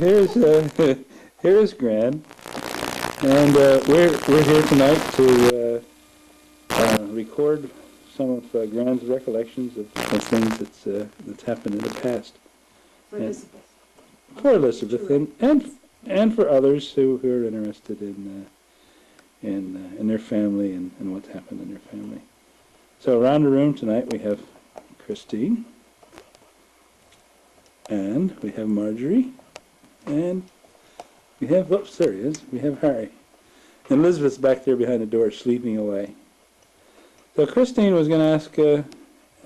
here's Gran, and we're here tonight to record some of Gran's recollections of things that's happened in the past. For Elizabeth. For Elizabeth, and for others who are interested in their family and what's happened in their family. So around the room tonight we have Christine, and we have Marjorie, and we have, oops, there he is, we have Harry. And Elizabeth's back there behind the door sleeping away. So Christine was going to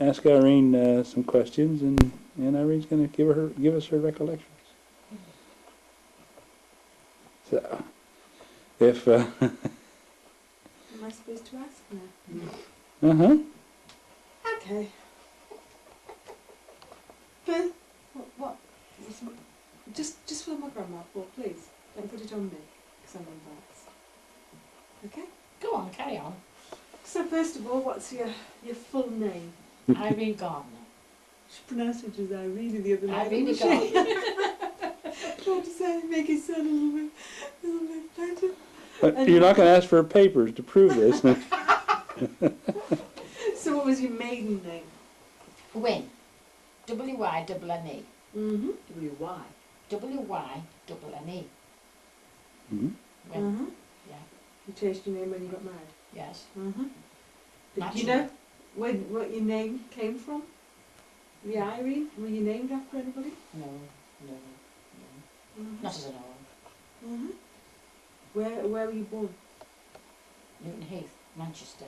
ask Irene some questions, and Irene's going to give us her recollections. So, if Am I supposed to ask now? uh-huh. Okay. But what? Just for my grandma, please. Don't put it on me, because I'm embarrassed. Okay? Go on, carry on. So first of all, what's your full name? Irene Gardiner. She pronounced it as Irene the other night. Irene Gardiner. Tried to say, make it sound a little bit better. You're not going to ask for papers to prove this. So what was your maiden name? Wynne. W-Y-N-N-E. Mm-hmm. W-Y. W-Y-N-N-E. Mm-hmm. Wynne. Mm-hmm. Yeah. You changed your name when you got married? Yes. Mm-hmm. Did Naturally. you know what your name came from? The Irene? Were you named after anybody? No. Mm-hmm. Not as an old. Mm-hmm. Where were you born? Newton Heath, Manchester,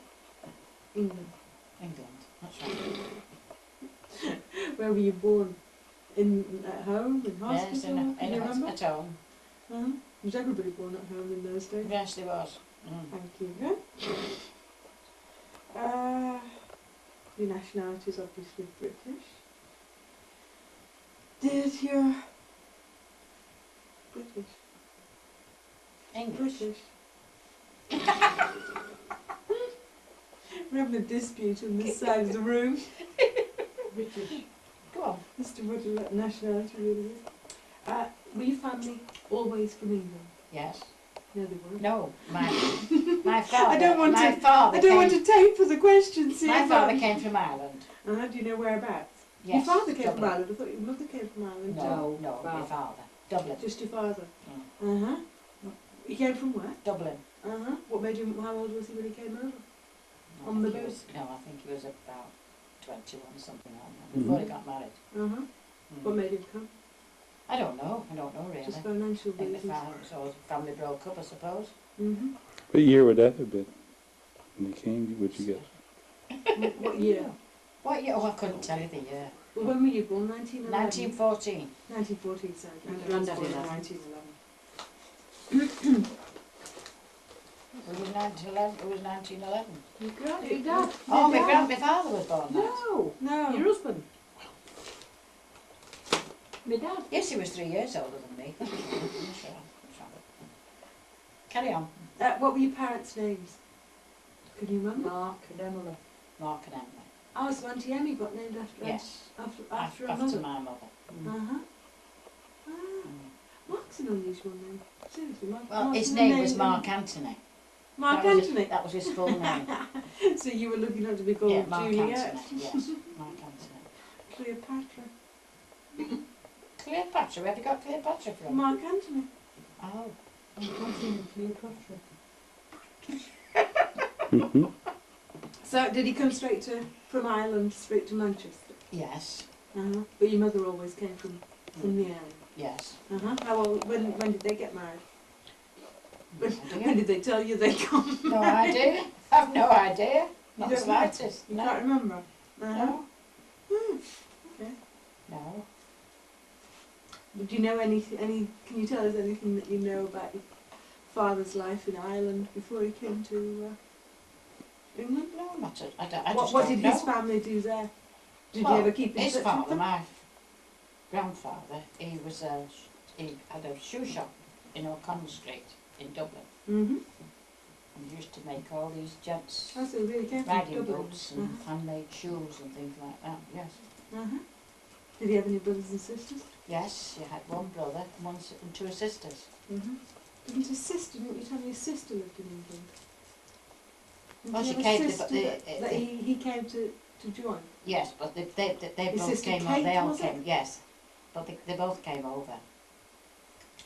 England. England. That's right. Where were you born? At home? In hospital? Yes, Can you remember? at home. Uh-huh. Was everybody born at home in those days? Yes, there was. Thank you. Your nationality is obviously British. Did your British? English. British. We're having a dispute on this side of the room. British. Go on. As to what your nationality really is. Were your family always from England? Yes. No, they weren't. No, my father. I don't want my to. Father I don't came, want to take for the questions here. My father came from Ireland. Do you know whereabouts? Yes. Your father came from Dublin. Ireland. I thought your mother came from Ireland. No, Father. my father. Dublin. Just your father. Mm. He came from where? Dublin. What made him? How old was he when he came over? I On the think he boat? was- No, I think he was about 21 or something like that, before he got married. Mm. What made him come? I don't know really. Just financial I think reasons. the family broke up, I suppose. What year would that have been when you came? Would you guess? What year? What year? Oh, I couldn't tell you the year. Well, when were you born? 1911? 1914. 1914, sorry. And Granddad was Granddad born in in 1911. It was 1911. It was 1911. Your dad. Oh, my father was born that. No. No. Your husband. My dad. Yes, he was 3 years older than me. Sure. Carry on. What were your parents' names? Can you remember? Mark and Emily. Mark and Emily. Oh, so Auntie Emmy got named after Yes. after her After mother. my mother. Uh-huh. Mm. Mark's an unusual name. Seriously, Mark. Well, Mark's his a name was Mark Anthony. Mark That was Anthony. That was his full name. So you were looking up to be called Yeah, Mark Juliet. Anthony. Yes, Mark Anthony. Cleopatra. Cleopatra. Where have you got Cleopatra from? Mark Anthony. Oh. Anthony Cleopatra. Mm-hmm. So did he come from Ireland straight to Manchester? Yes. But your mother always came from the area. Yes. How old? When did they get married? No When idea. did they tell you they come? No idea. I've no idea. Not You the don't know? slightest. You No. can't remember? No. Okay. No. Do you know any? Can you tell us anything that you know about your father's life in Ireland before he came to England? No, not a, I don't, I What just don't did know. his family do there? Did Well, you ever keep in his touch father, with them? my grandfather, he had a shoe shop in O'Connell Street in Dublin. And he used to make all these gents Oh, so he really came from riding Dublin. boots and handmade shoes and things like that, yes. Did he have any brothers and sisters? Yes, she had one brother and, and two sisters. Didn't his sister, didn't you tell me his sister lived in England? Didn't Well, he she have a came to- sister but that he came to join? Yes, but they His both sister came Kate, over. They all was it? came, yes. But they both came over,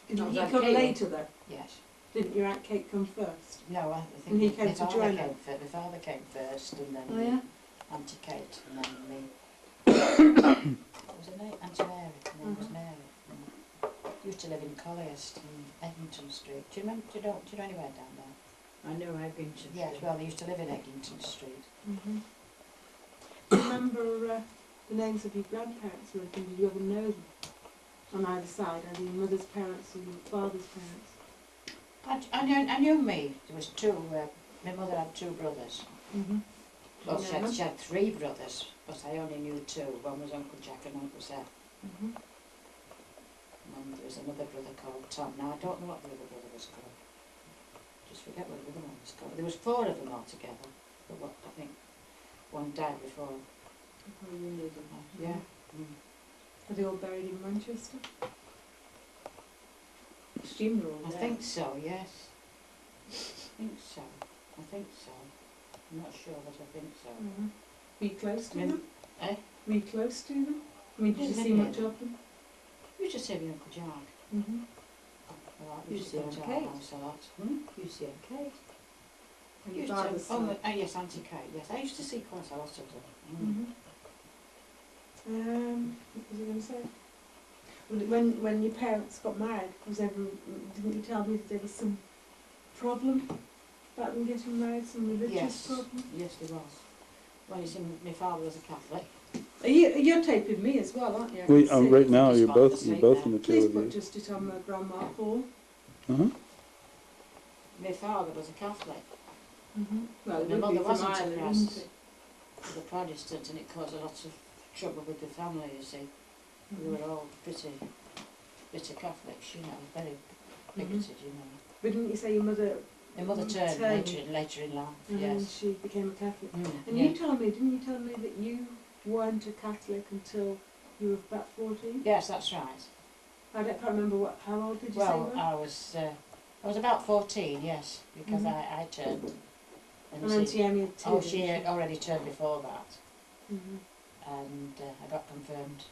Didn't Not he that come Kate. later though? yes. Didn't your Aunt Kate come first? No, I think And he my came to father join came her? first. My father came first, and then Oh yeah? Auntie Kate, and then me. What was her name? Auntie Mary. Her name was Mary. Used to live in Colliers in Eglinton Street. Do you remember? Do you know anywhere down there? I know Eglinton. Yes. Well, they used to live in Eglinton Street. Do you remember the names of your grandparents or anything? Did you ever know them? On either side, either your mother's parents or your father's parents? I knew me. There was two. My mother had two brothers. Well, Do you she know had, them? she had three brothers, but I only knew two. One was Uncle Jack and Uncle Seth. And then there was another brother called Tom. Now, I don't know what the other brother was called. Just forget what the other one was called. There was four of them altogether. But what, I think one died before. Oh, you knew them. Yeah. Are they all buried in Manchester? Assume they're all I there. think so, yes. I think so. I'm not sure, but I think so. Were you close to I mean, them? eh? Were you close to them? I mean, did you Didn't see know much them. of them? You just say me Uncle Jack. We You used see to go to Aunt our Kate. house a lot. You see Aunt Kate. And Used your to- father's oh, side? yes, Auntie Kate, yes. I used to see quite a lot of them. What was I going to say? When your parents got married, didn't you tell me that there was some problem about them getting married, some religious Yes. problem? Yes, there was. Well, you see, my father was a Catholic. You're taping me as well, aren't you? I We, can see. right now, Just you're follow both the in the two Please of put you. just it on my grandma Paul. My father was a Catholic. Well, it My would mother be from wasn't Ireland, a wouldn't it? Was a Protestant, and it caused a lot of trouble with the family, you see. We were all pretty Catholics, you know, very bigoted, you know. But didn't you say your mother My mother turned later in life, and yes. she became a Catholic? And Yeah. didn't you tell me that you weren't a Catholic until you were about 14? Yes, that's right. I can't remember how old did you say Well, you were? I was about 14, yes, because Mhm. I turned. And Auntie Emmy had too. she had already turned before that, Mm-hmm. and I got confirmed.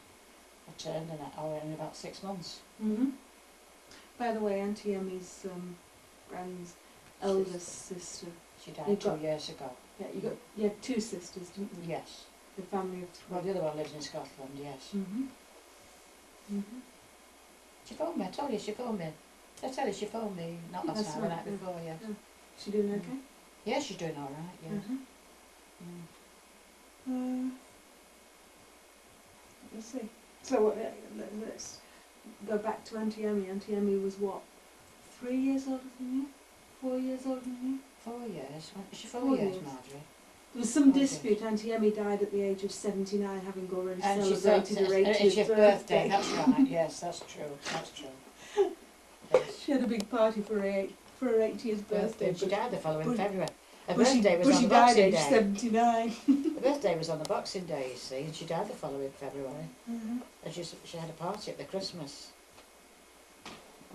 I turned and I was in about 6 months. By the way, Auntie Emmy's Gran's eldest sister. She died You've 2 got- years ago. Yeah, you had two sisters, didn't you? Yes. The family of three. Well, the other one lives in Scotland, yes. She phoned me, I told you she phoned me. Did I tell you she phoned me not last That's night, the right, night yeah. before, yes. Yeah. She doing okay? Yeah, she's doing all right, yes. Let's see. So let's go back to Auntie Emmy. Auntie Emmy was what? 3 years older than you? 4 years older than you? 4 years. Is she 4 4 years, years. Marjorie? There was some Okay. dispute. Auntie Emmy died at the age of 79, having already And she celebrated her 80th it's your birthday. that's right, yes, that's true, that's true. Yes. She had a big party for her 80th birthday. She died the following but- February. Her but birthday was but on she the died Boxing age Day. 79. Her birthday was on the Boxing Day, you see, and she died the following February. And she had a party at the Christmas.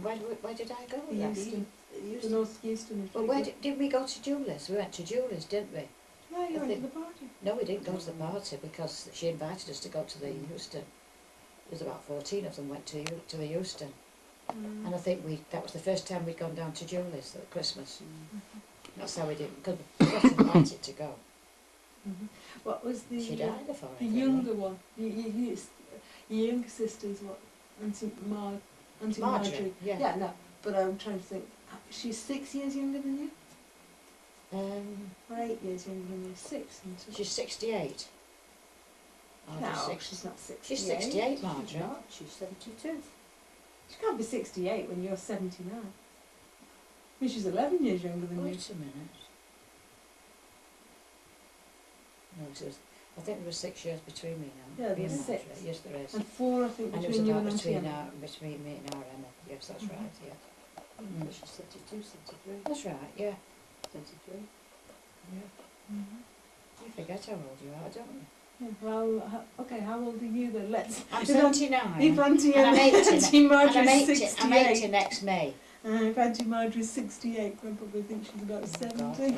Where did I go with that? Euston. The Euston. North Euston. Well, did we go to Julie's? We went to Julie's, didn't we? No, you went to the party. No, we didn't go to the party because she invited us to go to the Euston. There's about 14 of them went to the Euston. And I think that was the first time we'd gone down to Julie's at Christmas. That's how we did, because we got invited to go. What was the She died the following the February. younger one? Your younger sister's what? Auntie Marjorie. Yeah. Yeah, no. But I'm trying to think. She's 6 years younger than you, or 8 years younger than you. 6, isn't she? She's 68. Oh, No, she's she's not 68. She's 68, Marjorie. She's not. She's 72. She can't be 68 when you're 79. I mean, she's 11 years younger than you. Wait a minute. No, I think there was 6 years between me now. Yeah, Me and there's 6. Marjorie. Yes, there is. And 4, I think, And it was between you about and Auntie between, Emma. between me and our Emma. Yes, that's right, yeah. So she's 72, 73, That's right, yeah. 73. Yeah. You forget how old you are, don't you? Yeah, well, okay, how old are you then? I'm If 79. If Auntie And I'm 80 Auntie and Marjorie's I'm 80 68. next May. If Auntie Marjorie's 68, I probably think she's about 70.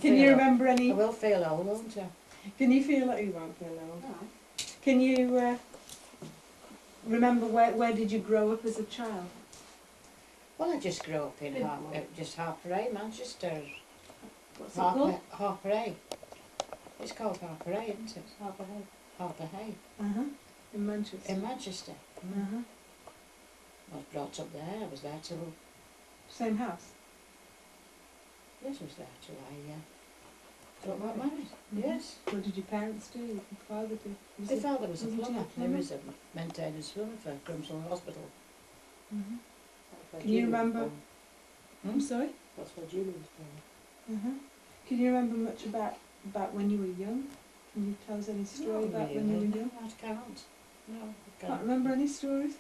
Can you remember I any? will feel old, won't I? Can you feel like you won't feel old? Can you remember where did you grow up as a child? Well, I just grew up in just Harper, Manchester. What's it called? Harper. It's called Harper, isn't it? Harper Hay. In Manchester. In Manchester. Uh-huh. I was brought up there. I was there till... Same house? Yes, I was there till I got married. Yes. What did your parents do? Your father do? My father was a wasn't he a plumber. He plumber? was a maintenance plumber for Grimswell Hospital. Can you remember? I'm sorry? That's where Julie was born. Can you remember much about when you were young? Can you tell us any story about when you were young? No, I can't. No, I Can't remember any stories?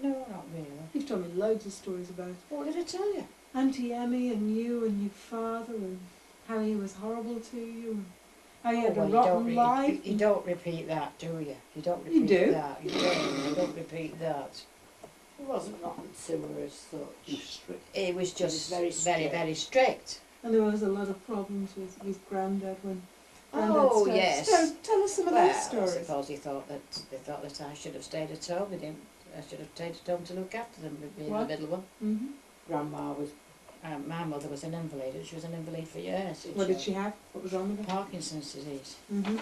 No, not really. You've told me loads of stories about What did I tell you? Auntie Emmy and you and your father and how he was horrible to you and how you had a rotten life. You don't repeat that, do you? You don't You repeat do. that. You don't repeat that. It wasn't rotten to her as such. It was just very very, strict. very strict. And there was a lot of problems with Grandad when Grandad Oh, started. yes. So tell us some of Well, those I stories. suppose they thought that I should have stayed at home. They didn't. I should have stayed at home to look after them, being What? the middle one. Mm-hmm. Grandma was My mother was an invalid, and she was an invalid for years. What did she have? What was wrong with her? Parkinson's disease. Mm-hmm.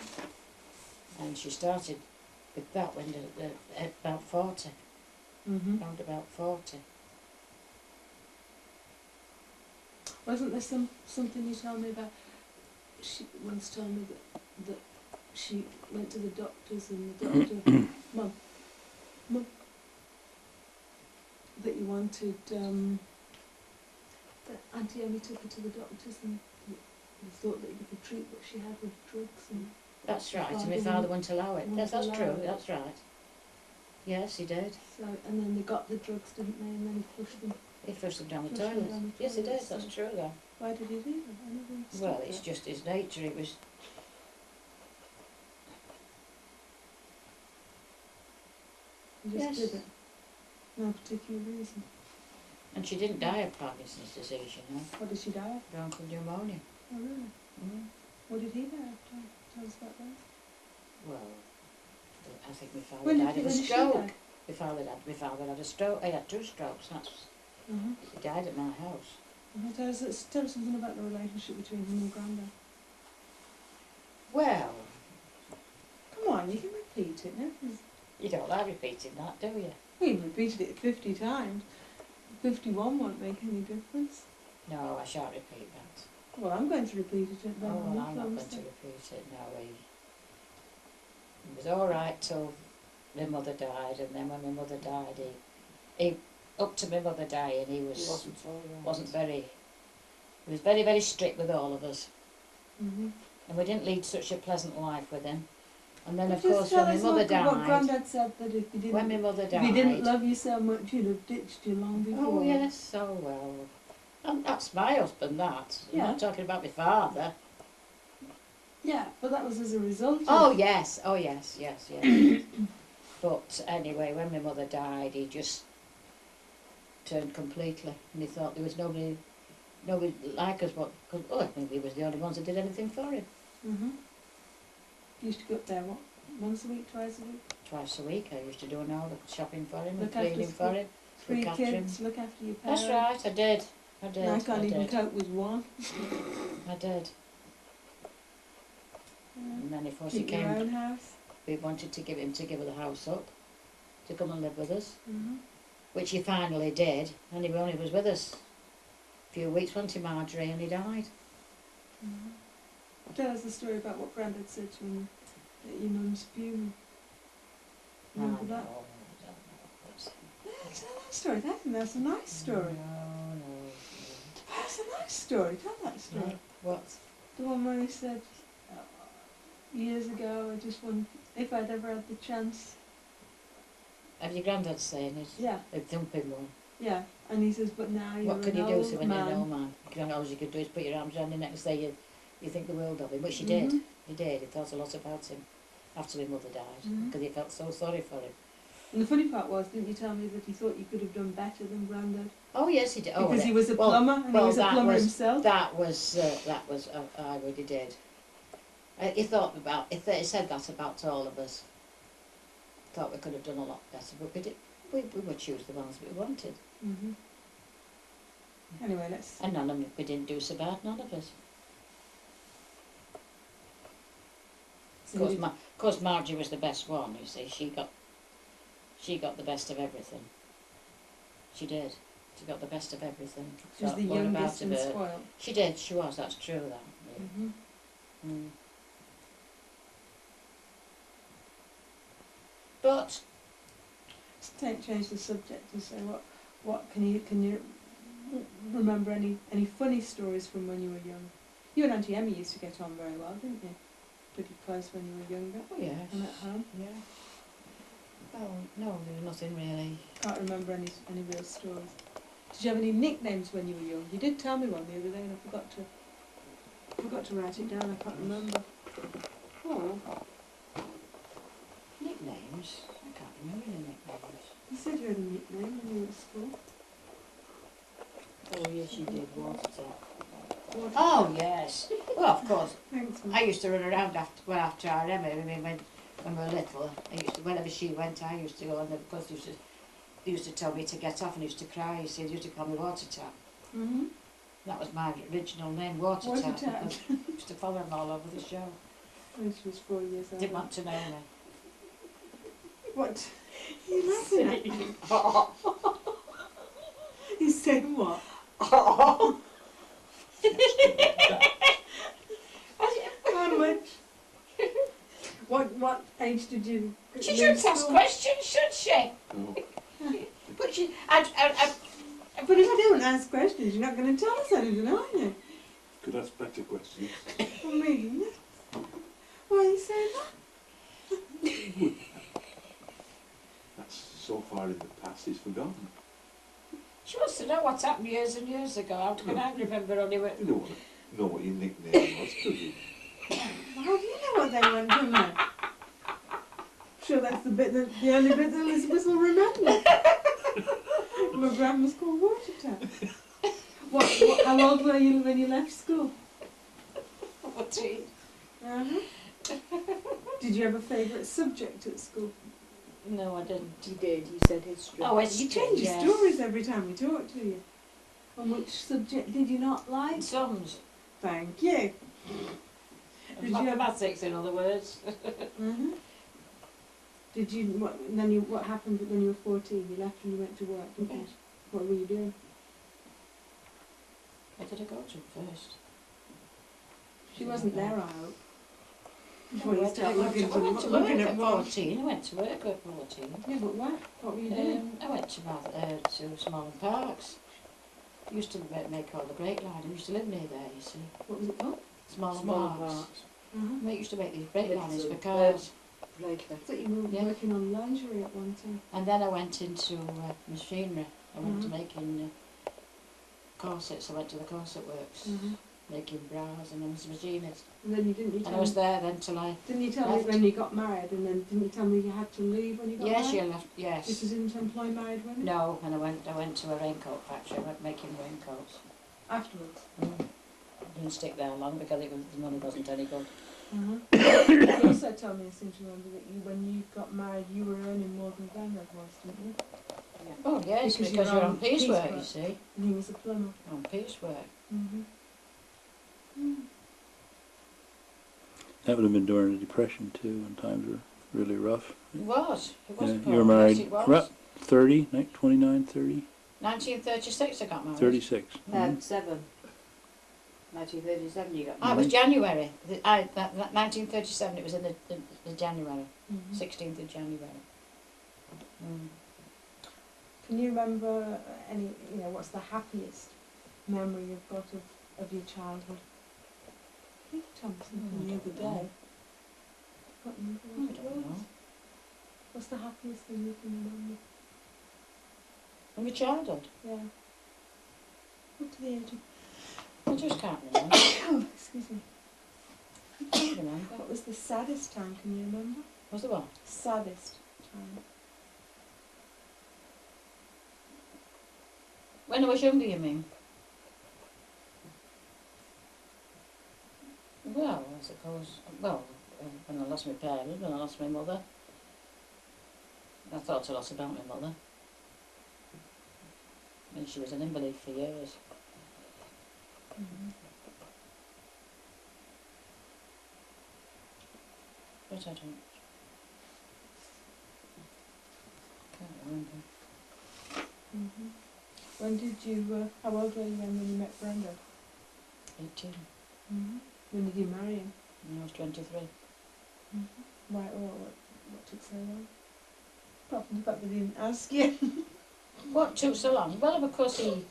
And she started with that when at about 40, Mm-hmm. around about 40. Wasn't there something you told me about? She once told me that she went to the doctors and the doctor, Mum, that you wanted, that Auntie Emmy took her to the doctors and you thought that you could treat what she had with drugs and... That's right, and my Father father wouldn't allow it. wouldn't Yes, that's allow true, it. that's right. Yes, he did. So, and then they got the drugs, didn't they, and then he pushed them. He flushed them down the Flushed them toilet. down the Yes, he toilet, did, that's so- true though. Why did he do that? I never understood Well, it's that. just his nature. It was... He just Yes. did it. No particular reason. And she didn't die of Parkinson's disease, you know. What did she die of? Bronchopneumonia. Oh, really? What did he die of? Tell us about that. Well, I think my father When died did of a she stroke. die? My father had a stroke. He had 2 strokes. He died at my house. Tell us something about the relationship between him and Grandad. Well, Come on, you can repeat it, no? you don't like repeating that, do you? We've repeated it 50 times. 51 won't make any difference. No, I shan't repeat that. Well, I'm going to repeat it then. Oh, well, I'm not going to repeat it. No, he was all right till my mother died, and then when my mother died, he up to my mother dying, he wasn't very. He was very, very strict with all of us, and we didn't lead such a pleasant life with him. And then, of course, when my mother What died, Grandad said, that if he when my didn't, mother if died, he didn't love you so much, he'd have ditched you long before. oh yes, oh well, and that's my husband. That I'm Yeah. not talking about my father. Yeah, but that was as a result. Oh Of, yes, yes. But anyway, when my mother died, he just turned completely, and he thought there was nobody like us. Because I think we was the only ones that did anything for him. You used to go up there, what, once a week, twice a week? Twice a week, I used to do all the shopping for him Look and cleaning after for him. 3 Look after kids, look after your parents. That's right, I did. And I can't even cope with one. I did. And then before she Keep your came, own house. we wanted to give her the house up, to come and live with us, which he finally did, and he only was with us a few weeks, wasn't he, Marjorie, and he died. Tell us the story about what Grandad said to you at your mum's funeral. Remember that? Tell that story. That's a nice story. No. That's a nice story. Tell that story. No. What? The one where he said, years ago, I just wondered if I'd ever had the chance. Have your granddad saying it? Yeah, A thumping one. yeah. And he says, but now you're What can an you do old so when you're an man. old man? All you can do is put your arms around your neck and say you think the world of him, which he Mhm. did. He did. He thought a lot about him after his mother died, Mhm. because he felt so sorry for him. And the funny part was, didn't you tell me that he thought you could have done better than Grandad? Oh yes, he did. Oh, Because he was a well, plumber, and he was a that plumber was- himself. That was I really did. He thought about. He said that about all of us. Thought we could have done a lot better, but we did. We would choose the ones we wanted, Mhm. Anyway, let's. and none of them we didn't do so bad. None of us. Of course, Margie was the best one. You see, she got the best of everything. She did. She got the best of everything. She was Got the one about youngest and her. spoiled. She did. She was. That's true. That. Yeah. Mhm. Mm. But Change the subject and say what can you remember any funny stories from when you were young? You and Auntie Emmy used to get on very well, didn't you? Pretty close when you were younger. oh yes. And at home. Yeah. Oh no, there was nothing really. Can't remember any real stories. Did you have any nicknames when you were young? You did tell me one the other day, and I forgot to write it down. I can't remember. Oh. Nicknames? I can't remember any nicknames. You said you had a nickname when you were at school. Oh yes, you did. Water tap. What? Oh yes. Well, of course. Thanks, Mum. I used to run around after our Emma. I mean, when we were little, I used to, whenever she went, I used to go, and of course they used to tell me to get off, and used to cry. You see, they used to call me Water Tap. Mhm. That was my original name, Water Water Tap. Tap. Because I used to follow them all over the show. When she was 4 years old. Didn't want to know me. What? You laughing at? He's saying what? How much? What age did you? She leave shouldn't ask school? questions, should she? No. But she, But if you don't ask questions, you're not going to tell us anything, are you? Could ask better questions. I mean, why are you saying that? That's so far in the past, it's forgotten. she wants to know what happened years and years ago. How can I remember only what? You don't know what your nickname was, do you? How do you know what they went from there? Sure, that's the only bit that Elizabeth will remember. My grandma's called Water Tap. How old were you when you left school? 14. Uh-huh. Did you have a favourite subject at school? No, I didn't. He did, he said history. Oh, it's You change your yes. stories every time we talk to you. And which subject did you not like? Sums. Thank you. Did you have- Mathematics, in other words. Uh-huh. Did you? What happened when you were 14? You left and you went to work, didn't you? Yes. What were you doing? Where did I go to first? She wasn't there, I hope. No, Before you I start went looking to work at at what? 14. I went to work at 14. Yeah, but what? What were you doing? I went to Small Parks. I used to make all the Great-Gran. I used to live near there, you see. What was it called? Small Small Parks. parts. Uh-huh. I used to make these Great-Grans for Little, cars. Later. I thought you were Yeah. working on lingerie at one time. And then I went into machinery. I went to Mhm. making corsets. I went to the corset works, Uh-huh. making bras, and I was a machinist. And then you didn't. You And I tell was me, there then till I... didn't you tell me left. when you got married? And then didn't you tell me you had to leave when you got Yes, married? you left, yes. This is in to employ married women. No, and I went to a raincoat factory. I went making raincoats. Afterwards. Didn't stick there long because the money wasn't any good. Uh-huh. You also told me, I seem to remember, that when you got married, you were earning more than Grandad was, didn't you? Oh yes, Because because you're you're on on piecework, you piecework. see. And he was a plumber. On piecework. Mm-hmm. That would have been during the Depression too, when times were really rough. It was. It was. Yeah, Paul. you were Yes, married, it was. right, 30, 29, 30, 1936 I got married. 36. No, 1937 you got Ah, it married. was January. That 1937, it was in the January, Mm-hmm. 16th of January. Mm. Can you remember any, what's the happiest memory you've got of your childhood? I think you told me something the other day. Can't remember what I it don't was. know. What's the happiest thing you can remember? From your childhood? Yeah. Up to the age of... I just can't remember. Oh, excuse me. I can't remember. What was the saddest time? Can you remember? Was it what? Saddest time. When I was younger, you mean? Well, I suppose, when I lost my parents, when I lost my mother, I thought a lot about my mother. And she was an invalid for years. But I can't remember. When did you, how old were you when you met Grandad? 18. When did you marry him? When I was 23. Why, what took so long? Apart from the fact that they didn't ask you. What took so long? Well, because he...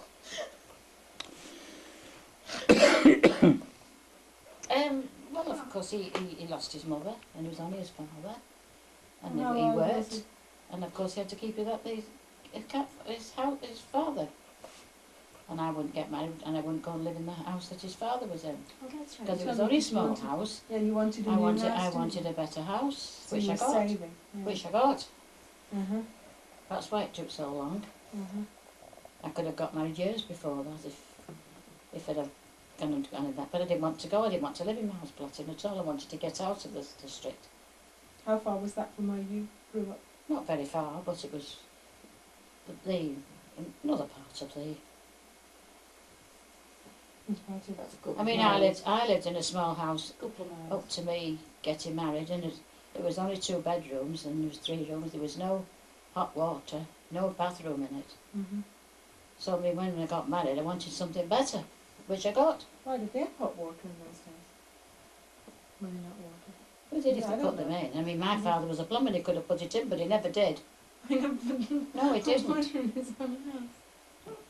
well, of course, he lost his mother, and he was only his father. And How he old was worked, he? and of course he had to keep it up his father. And I wouldn't get married, and I wouldn't go and live in the house that his father was in. Oh, that's right. Because it Tell was me, only a you small wanted- house. Yeah, you wanted a I new wanted, house, I didn't wanted you? a better house, So which you I were got. saving. Yeah. Which I got. Uh-huh. That's why it took so long. Uh-huh. I could have got married years before that if I'd have gone into that. But I didn't want to go. I didn't want to live in Mouseplotting at all. I wanted to get out of this district. How far was that from where you grew up? Not very far, but it was another part of the... That's a good I mean, miles. I lived in a small house Couple of miles. up to me getting married, and it was only 2 bedrooms, and there was 3 rooms. There was no hot water, no bathroom in it. So I mean, when I got married, I wanted something better, which I got. Why did they have hot water in those days? Running hot water. We did if Yeah, they I put don't them know. in. I mean, my father was a plumber, he could have put it in, but he never did. I know, but No, he hot didn't. water in his own house.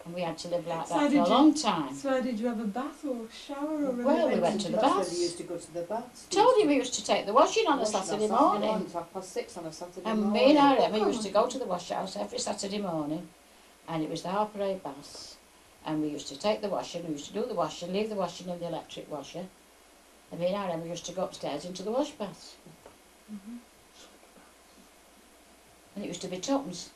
And we had to live like So that for did a you- long time. So did you have a bath or shower or Well, we went to the That's where baths. they used to go to the baths. Told you we used to take the washing on a Washing Saturday morning. 6:30 on a Saturday And morning. me and our Emma used to go to the wash house every Saturday morning, and it was the half parade baths. And we used to take the washing, we used to do the washing, leave the washing in the electric washer. And me and our Emma used to go upstairs into the wash baths. And it used to be tuppence.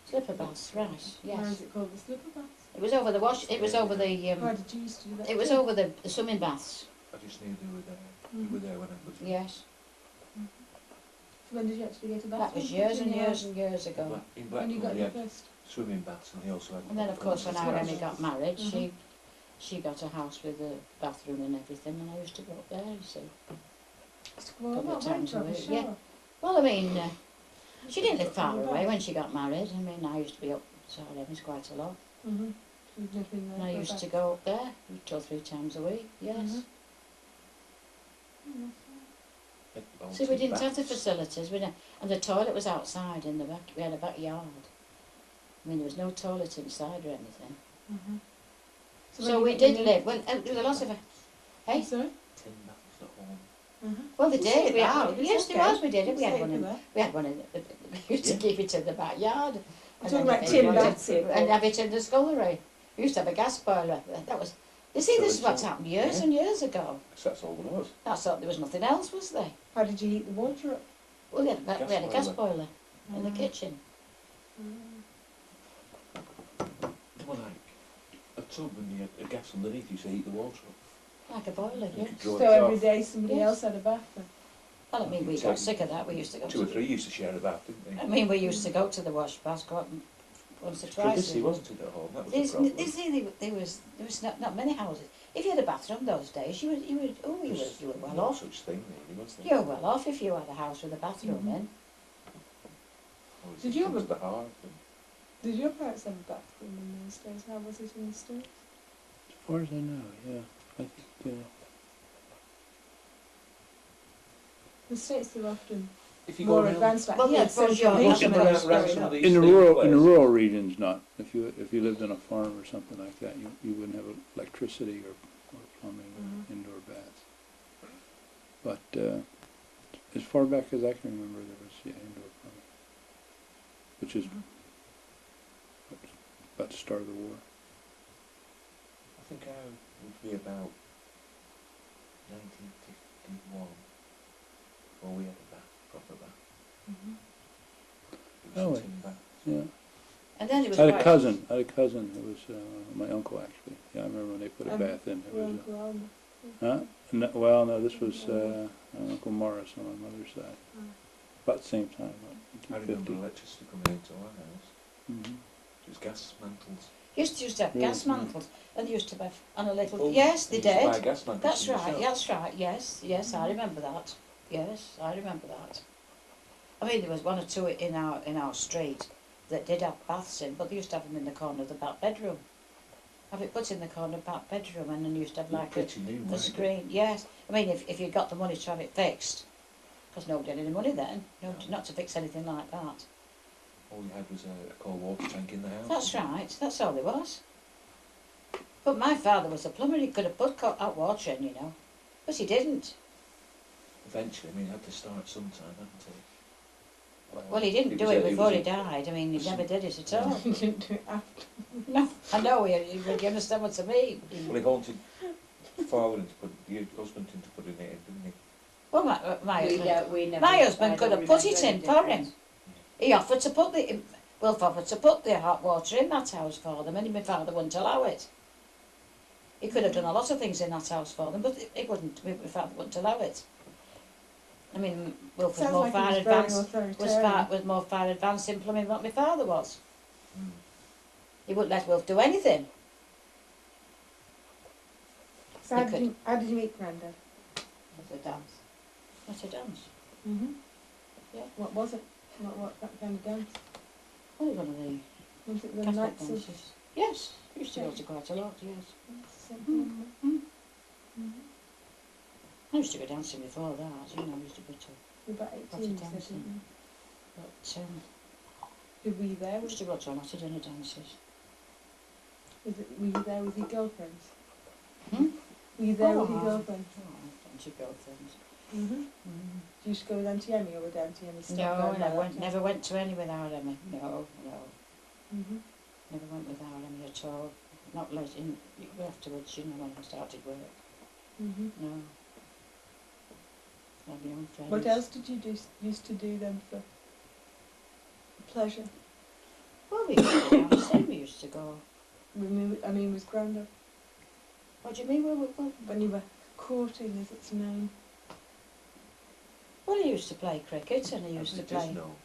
Slipper baths, right, Why is yes. it called the slipper bath? It was over the wash, it was over the, Why did you used to do that? it was too? over the swimming baths, I just knew they were there. You were there when I was. yes. So when did you actually get a bath? That was years and years and years ago. In When you Blackpool, got we your had first? swimming baths, and they also had. And then of course when our Right. Emmy got married, Mhm. she got a house with a bathroom and everything, and I used to go up there, you see. Well, Couple not of very times to have a a week, yeah. shower. Well, I mean, she didn't live far On the away bath. when she got married. I mean, I used to be up to our Emmy's quite a lot. So you've never been there And I for a used bath. to go up there 2 or 3 times a week, yes. See, we didn't have the facilities, and the toilet was outside in the back. We had a backyard. I mean, there was no toilet inside or anything. So when we you did got live, well, there was a lot of, hey? Sorry? Tin baths at home. Well, they You did. say We had, that, it's yes, there okay. was. We did it. We Say had one for in. that. We had one in. We used to Yeah. keep it in the backyard. We're talking then about if tin you wanted- baths here, and Paul. have it in the scullery. We used to have a gas boiler. That was. You see, So this is it's what's all- happened years yeah. and years ago. So that's all there was. That's all. There was nothing else, was there? How did you heat the water up? Well, we had a gas boiler in the Mm. kitchen. Well, like a tub and you had a gas underneath you to heat the water up. Like a boiler, You yes. could draw So it every off. day somebody Yes. else had a bath then? Well, I mean, we So got sick of that. We used to go 2 or to. 3 used to share a bath, didn't they? I mean, we used to go to the wash bath, go up once or twice. Privacy, wasn't it, at home? That was the There's, problem. you see, there was not many houses. If you had a bathroom those days, you were well No off. such thing, really, was there? You were well off if you had a house with a bathroom Mhm. in. Always Did it you comes ever- to the heart, and Did your parents have a bathroom in those days? How was it in the States? As far as I know, yeah. I think, The States are often if you go more around, advanced like Well, here, yeah, social you're walking Nation media around, is around going some up. of these in the things rural places, regions, not. If you lived on a farm or something like that, you wouldn't have electricity or plumbing or indoor baths. But as far back as I can remember, there was indoor plumbing, which is about the start of the war. I think I would be about 1951. Well, we had a bath, proper bath. Mhm. It was Oh, a wait. tin bath. Yeah. And then it was I had a quite- cousin who was my uncle, actually. Yeah, I remember when they put a bath in. It Your was Uncle Alma. huh? No, well, no, this was Uncle Morris on my mother's side. Oh. About the same time, I about remember 1950. electricity coming into our house. Mm-hmm. It was gas mantles. used to have Really? gas mantles, and they used to have on a little. Oh, Yes, they used to buy did. gas mantles That's from the right. shop. That's right. Yes, yes, I remember that. Yes, I remember that. I mean, there was one or two in our street that did have baths in, but they used to have them in the corner of the back bedroom. Have it put in the corner of the back bedroom, and then you used to have They were like pretty new, a weren't they? screen. Yes, I mean, if you got the money to have it fixed, because nobody had any money then, nobody, not to fix anything like that. All you had was a cold water tank in the house. That's right. That's all there was. But my father was a plumber. He could have put hot water in, you know, but he didn't. Eventually, I mean, he had to start sometime, hadn't he? Well, he didn't do was it a- before he was a- died. I mean, he was never some- did it at all. You didn't do it after. No, I know. You understand what I mean? Well, he wanted father to put, your husband to put it in, didn't he? Well, my husband. We never, My husband I could don't have put remember it in any for him. difference. He offered to put Wilf offered to put the hot water in that house for them, and my father wouldn't allow it. He could have done a lot of things in that house for them, but he wouldn't. My father wouldn't allow it. I mean, Wilf was Sounds more like far he was very advanced. authoritarian. Was more far advanced in plumbing than what my father was. Mm. He wouldn't let Wilf do anything. So how did you meet Grandad? At the dance. At a dance. Mhm. Yeah. What was it? What kind of dance? Well, one of the Was it the Catholic nights of dances. Yes, we used to go to quite a lot, yes. something? Mm. Mhm. I used to go dancing before that, you know, I used to go to, You're about Lots of 18, you said, dancing. didn't but you? Were you there? I used to go to a lot of dinner dances. Were you there with your girlfriends? Hmm? Were you there with Oh, your girlfriends? Oh, plenty of girlfriends. Mhm. You used to go with Auntie Emmy, or would Auntie Emmy stop No, going I by never that went, time? never went to any without Emmy. No, Mhm. never went without Emmy at all. Not late in, afterwards, you know, when I started work. Mhm. No. Had my own friends. What else did you used to do then for pleasure? Well, we used to go dancing, we used to go. I mean, was Grandad What do you mean? Well, when you were courting, as it's known? he used to play cricket, and he used to It is play. no.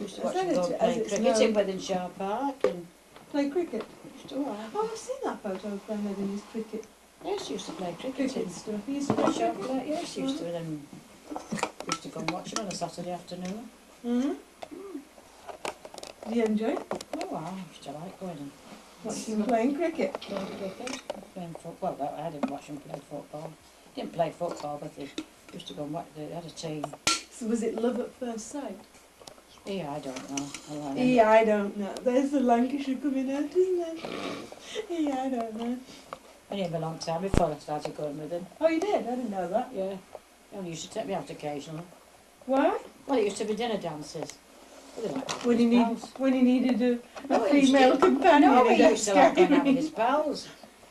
Used to I watch said him go it, and as play it's cricket in known. Withenshaw Park, and Play cricket. used to all right. Oh, I've seen that photo of Grandad in his cricket Yes, he used to play cricket cricket in stuff. He used to play Withenshaw cricket. Park. Yes, used to, and used to go and watch him on a Saturday afternoon. Mhm. Did you enjoy it? Oh, wow, I used to like going and Watching him playing cricket. playing cricket, playing football. Well, I didn't watch him play football. Didn't play football, but they used to go and watch. They had a team. So was it love at first sight? Yeah, I don't know. Yeah, I don't know. There's the Lancashire coming out, isn't it? Yeah, I don't know. I knew him a long time before I started going with him. Oh, you did? I didn't know that. Yeah. He only used to take me out occasionally. Why? Well, it used to be dinner dances. Well, they like When you his need pals. when you needed a No, he used female to- companion. No, he against used to like going out with Irene. his pals.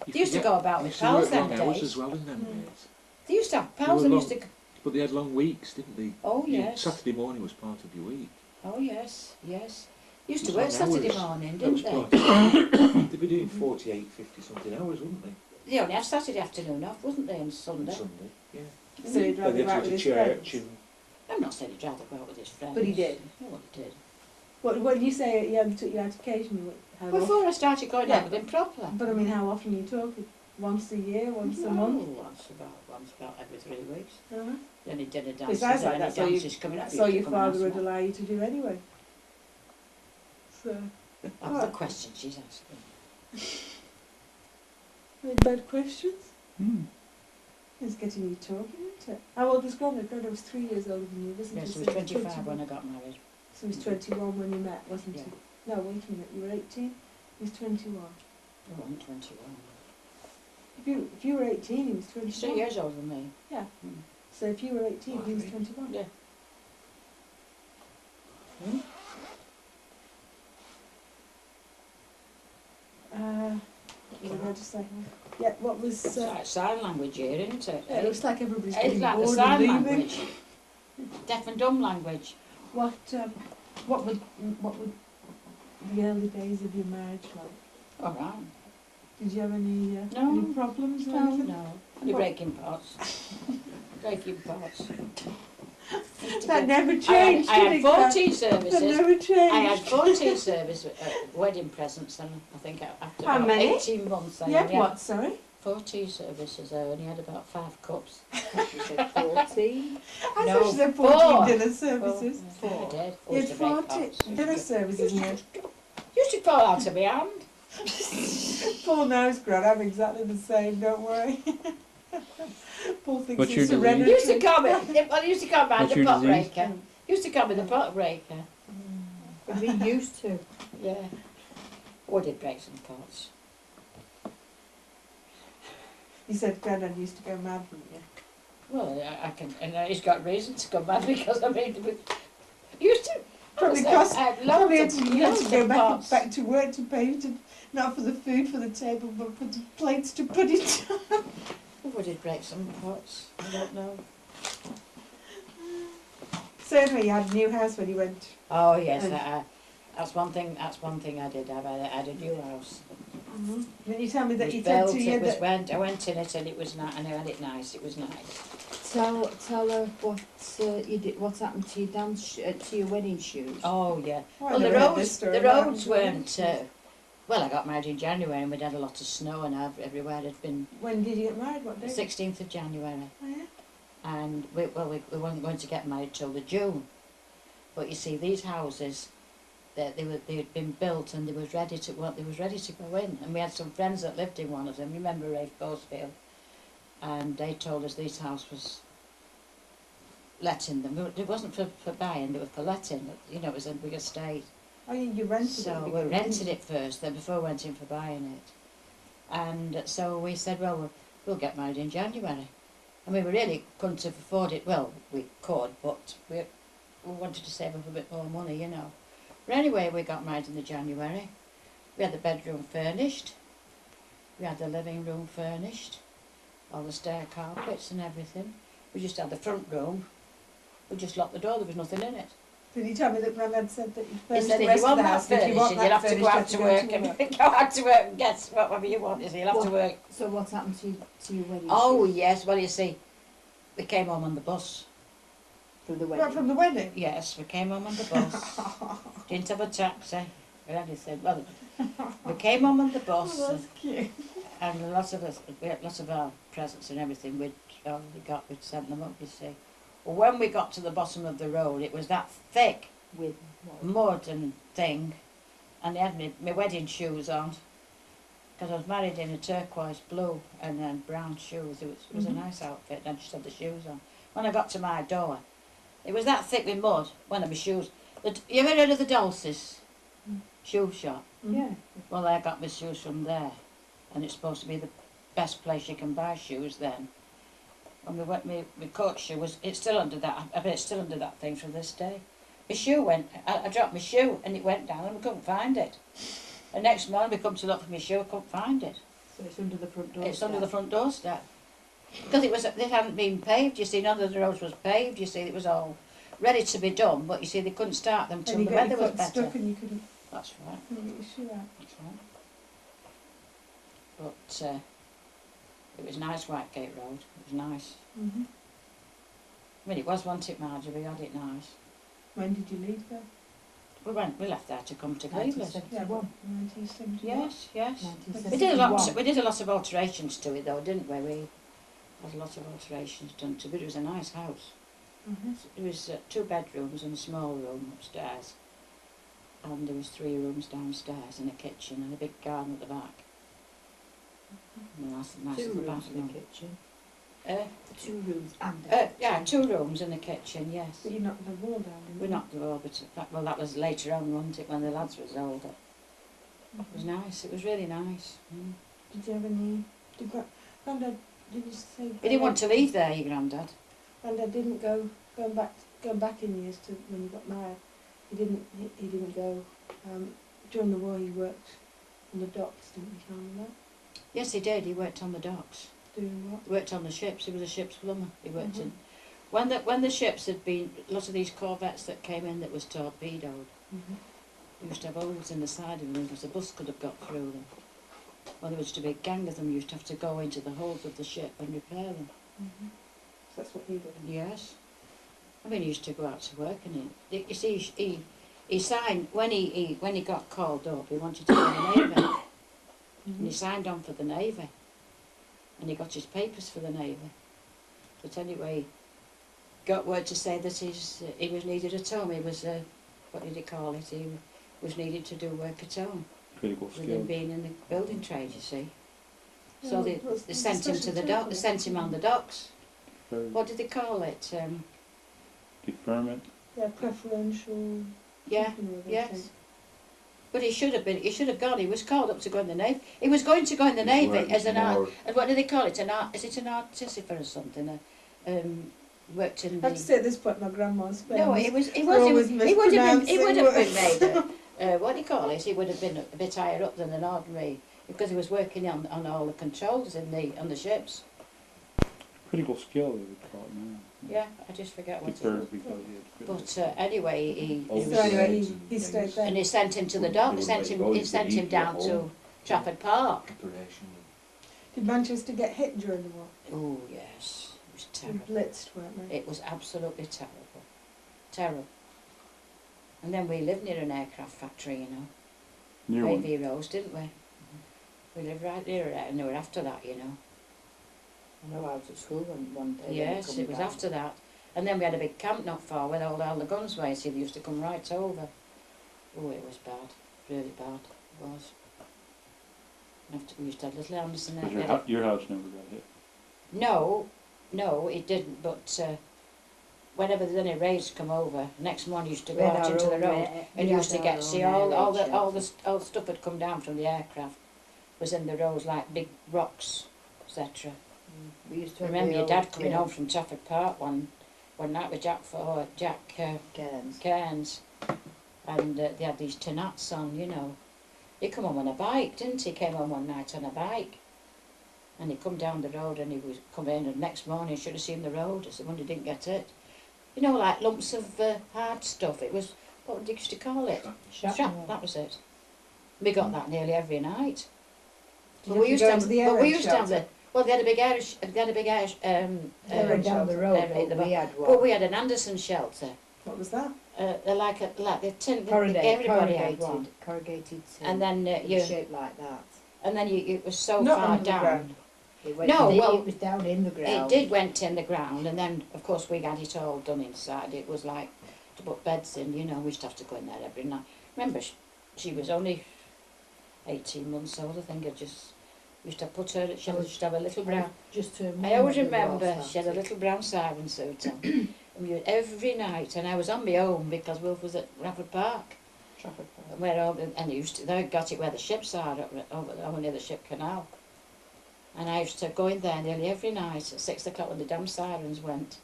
You They used to forget, go about they with used to pals work them long hours days. as well in them Mm. days. They used to have They pals were and long. used to... But they had long weeks, didn't they? Oh, yes. Saturday morning was part of your week. Oh, yes, yes. They used to It's work long Saturday hours. morning, That was didn't they? part of They'd be doing 48, 50 something hours, wouldn't they? They only had Saturday afternoon off, wouldn't they, and On Sunday? Sunday, yeah. So he'd Then rather they go had out to go with to his church friends. and I'm not saying he'd rather go out with his friends. But he did. Oh, well, he did. When you say he only took you out occasionally, how often? Before I started going Yeah. out with him properly. But I mean, how often are you talking? Once a year, once a No, month? once about every 3 weeks. Uh-huh. Any dinner It dances, sounds like any that's all you- dances coming up. That's all your father would allow you to do anyway. So, Of the questions she's asking. any bad questions? Hmm. It's getting you talking, isn't it? How old was Grandad? Grandad was 3 years older than you, wasn't Yes, he? he So was he 25 when I got married. So he was 21 when you met, wasn't Yeah. he? No, wait a minute, you were 18? He was 21. Oh, I'm 21. If you were 18, he was He's 21. 3 years older than me. Yeah. Mm. So if you were 18, he was Okay. 21. Yeah. Hmm? What was I going to say? Yeah, what was... It's like sign language here, isn't it? it looks like everybody's It's getting like the bored sign and leaving. language. Deaf and dumb language. What would the early days of your marriage like? All right. Did you have any No. any problems or No, anything? no. Only What? breaking parts. Breaking parts. That never I changed, had did it, Kat? 14 That services. never changed. I had 14 service wedding presents, and I think after How about many? 18 months I You had only what, sorry? 14 services. I only had about 5 cups. You said 14. I No, thought you said 14 4. dinner services. I did. You had Used to break 40 pots. dinner services, no? Used to fall out of my hand. Paul knows, Grant, I'm exactly the same, don't worry. Paul thinks What's it's your disease? serenity. Used to call me. Well, used to call me What's the your pot disease? breaker. Used to call me the pot breaker. But we used to. Yeah. Or did break some pots. You said Grandad used to go mad, didn't you? Well, I can, and he's got reason to come back because I mean, used to. Probably honestly, cost, I had probably had loads to, of- you had to loads go of back, pots. back to work to pay to, not for the food for the table, but for the plates to put it on. Who did break some pots? I don't know. So anyway, you had a new house when you went. Oh yes, And- that's one thing. That's one thing I did have. I had a new house. Then you tell me It that was you said built. to you It was that... I went in it and it was nice. And I had it nice. It was nice. Tell her what you did. What happened to your dance to your wedding shoes? Oh yeah. Oh, I Well, never heard this story. the What roads happened to weren't. Well, I got married in January and we'd had a lot of snow and everywhere had been When did you get married? What the day? 16th of January. Oh, yeah? And we weren't going to get married till the June. But you see, these houses, they'd been built and they was ready to go in. And we had some friends that lived in one of them. Remember Rafe Bosefield? And they told us this house was letting them. It wasn't for buying; it was for letting. You know, it was a big estate. Oh, you rented it. So we rented it first, then before we went in for buying it. And so we said, well, we'll get married in January. And we really couldn't have afforded it. Well, we could, but we wanted to save up a bit more money, you know. But anyway, we got married in the January. We had the bedroom furnished. We had the living room furnished. All the stair carpets and everything. We just had the front room. We just locked the door, there was nothing in it. Did you tell me that Grandad said that you He furnished said, the if rest you of want the that house? If you want furnishing, you'll that have to furnished, go you out to work and go out to work and get whatever you want, you see, you'll have to What? work. So what happened to your wedding Oh shoes? yes, well you see, we came home on the bus. From the wedding? Right from the wedding? Yes, we came home on the bus. Didn't have a taxi or anything. Well, we came home on the bus Oh, that's cute. and lots of us, we had lots of our presents and everything we'd sent them up, you see. Well, when we got to the bottom of the road, it was that thick With what? mud and thing, and they had my wedding shoes on, because I was married in a turquoise blue and then brown shoes. It was a nice outfit, and I just had the shoes on. When I got to my door, it was that thick with mud, one of my shoes. You ever heard of the Dulces shoe shop? Yeah. Well, I got my shoes from there, and it's supposed to be the best place you can buy shoes then. When we went, my coat shoe it's still under that, I bet it's still under that thing from this day. My shoe went, I dropped my shoe and it went down and we couldn't find it. The next morning we come to look for my shoe, I couldn't find it. So it's under the front door. It's under the front doorstep. Because it hadn't been paved, you see, none of the roads was paved, you see, it was all ready to be done, but you see, they couldn't start them till And the you got weather your was foot better. stuck and you couldn't That's right, get your shoe out. that's right. But it was nice, Whitegate Road, it was nice. Mm-hmm. I mean, it was, wasn't it, Margie? We had it nice. When did you leave there? We left there to come to Cleveland. 1971. 1971. Yes, yes. 1971. We did a lot of alterations to it though, didn't we? We had a lot of alterations done to it. It was a nice house. Mm-hmm. There was 2 bedrooms and a small room upstairs. And there was 3 rooms downstairs and a kitchen and a big garden at the back. And a nice 2 little rooms in bathroom. the kitchen. 2 rooms and a yeah, kitchen. 2 rooms and a kitchen, yes. But you knocked the wall down, didn't you? We knocked the wall, but that was later on, wasn't it, when the lads was older. It was nice, it was really nice. Mm. Did you have any... Grandad, did you say... You didn't want to leave there, your granddad? Grandad didn't going back in years to when you got married. He didn't go... during the war he worked on the docks, didn't he? Can you remember that? Yes, he did. He worked on the docks. Doing what? He worked on the ships. He was a ship's plumber. He worked Mhm. in... When the ships had been... A lot of these corvettes that came in that was torpedoed, Mhm. they used to have holes in the side of them because a bus could have got through them. Well, there was to be a gang of them used to have to go into the holes of the ship and repair them. Mhm. So that's what he did. Yes. I mean, he used to go out to work and you see, he signed, when he got called up, he wanted to go in the Navy. And he signed on for the Navy. And he got his papers for the Navy. But anyway, got word to say that he was needed at home. He was, what did he call it? He was needed to do work at home. Critical With him skill. being in the building trade, you see. Yeah, So they well, it's sent him to discussion the too, dock. They isn't it? sent him on the docks. For What did they call it? deferment. Yeah, preferential. Yeah, something or other, I yes. think. But he should have been. He should have gone. He was called up to go in the Navy. He was going to go in the Navy as an art. And what do they call it? An art? Is it an artificer or something? Worked in I have to the. say at this point my grandma's No, famous. it was. He They're always was. He would have been. He would have been mispronouncing made. What do you call it? He would have been a bit higher up than an ordinary because he was working on all the controls on the ships. Critical skill, they would call it now. Yeah, I just forget what it Deferred was. because he had critical. But anyway, he So was, anyway, he stayed there. and he sent him to the dock. He sent him down to Trafford Park. Preparation. Did Manchester get hit during the war? Oh yes, it was They terrible. blitzed, weren't they? It was absolutely terrible, terrible. And then we lived near an aircraft factory, you know, Near one. Navy Rose, didn't we? We lived right near it, and they were after that, you know. I know I was at school one day. Yes, it was after that. And then we had a big camp not far where all the guns were, so they used to come right over. Oh, it was bad, really bad, it was. We used to have little Anderson Was there. your house never got hit? No, it didn't, but whenever there's any raids come over, next morning you used to go out into the road and you used to get, see all the stuff had come down from the aircraft was in the roads, like big rocks, etc. We used to I remember your dad coming home from Trafford Park one night with Jack Cairns, and they had these tenats on, you know. He come home on a bike, didn't he? Came home one night on a bike. And he come down the road and he was coming in, and next morning he should have seen the road. I said, when he didn't get it. You know, like lumps of hard stuff. It was, what would you used to call it? Shrapnel, that was it. We got that nearly every night. Did you have to go into the air raid shelter? Well, they had a big air, down the road, we had one. but we had an Anderson shelter. What was that? They're like the tin that everybody had one. Corrugated tin. And then shaped like that. and then it was so Not far under the down. ground. It went No, well, it was down in the It ground. went in the ground, and then of course we had it all done inside. It was like to put beds in, you know. We used to have to go in there every night. Remember, she was only 18 months old. I think we used to put her. She used to have a little brown. Just to I always remember she had a little brown siren suit on. And we every night, and I was on my own because Wilf was at Trafford Park. Where they got it where the ships are over near the ship canal. And I used to go in there nearly every night at 6 o'clock when the damn sirens went.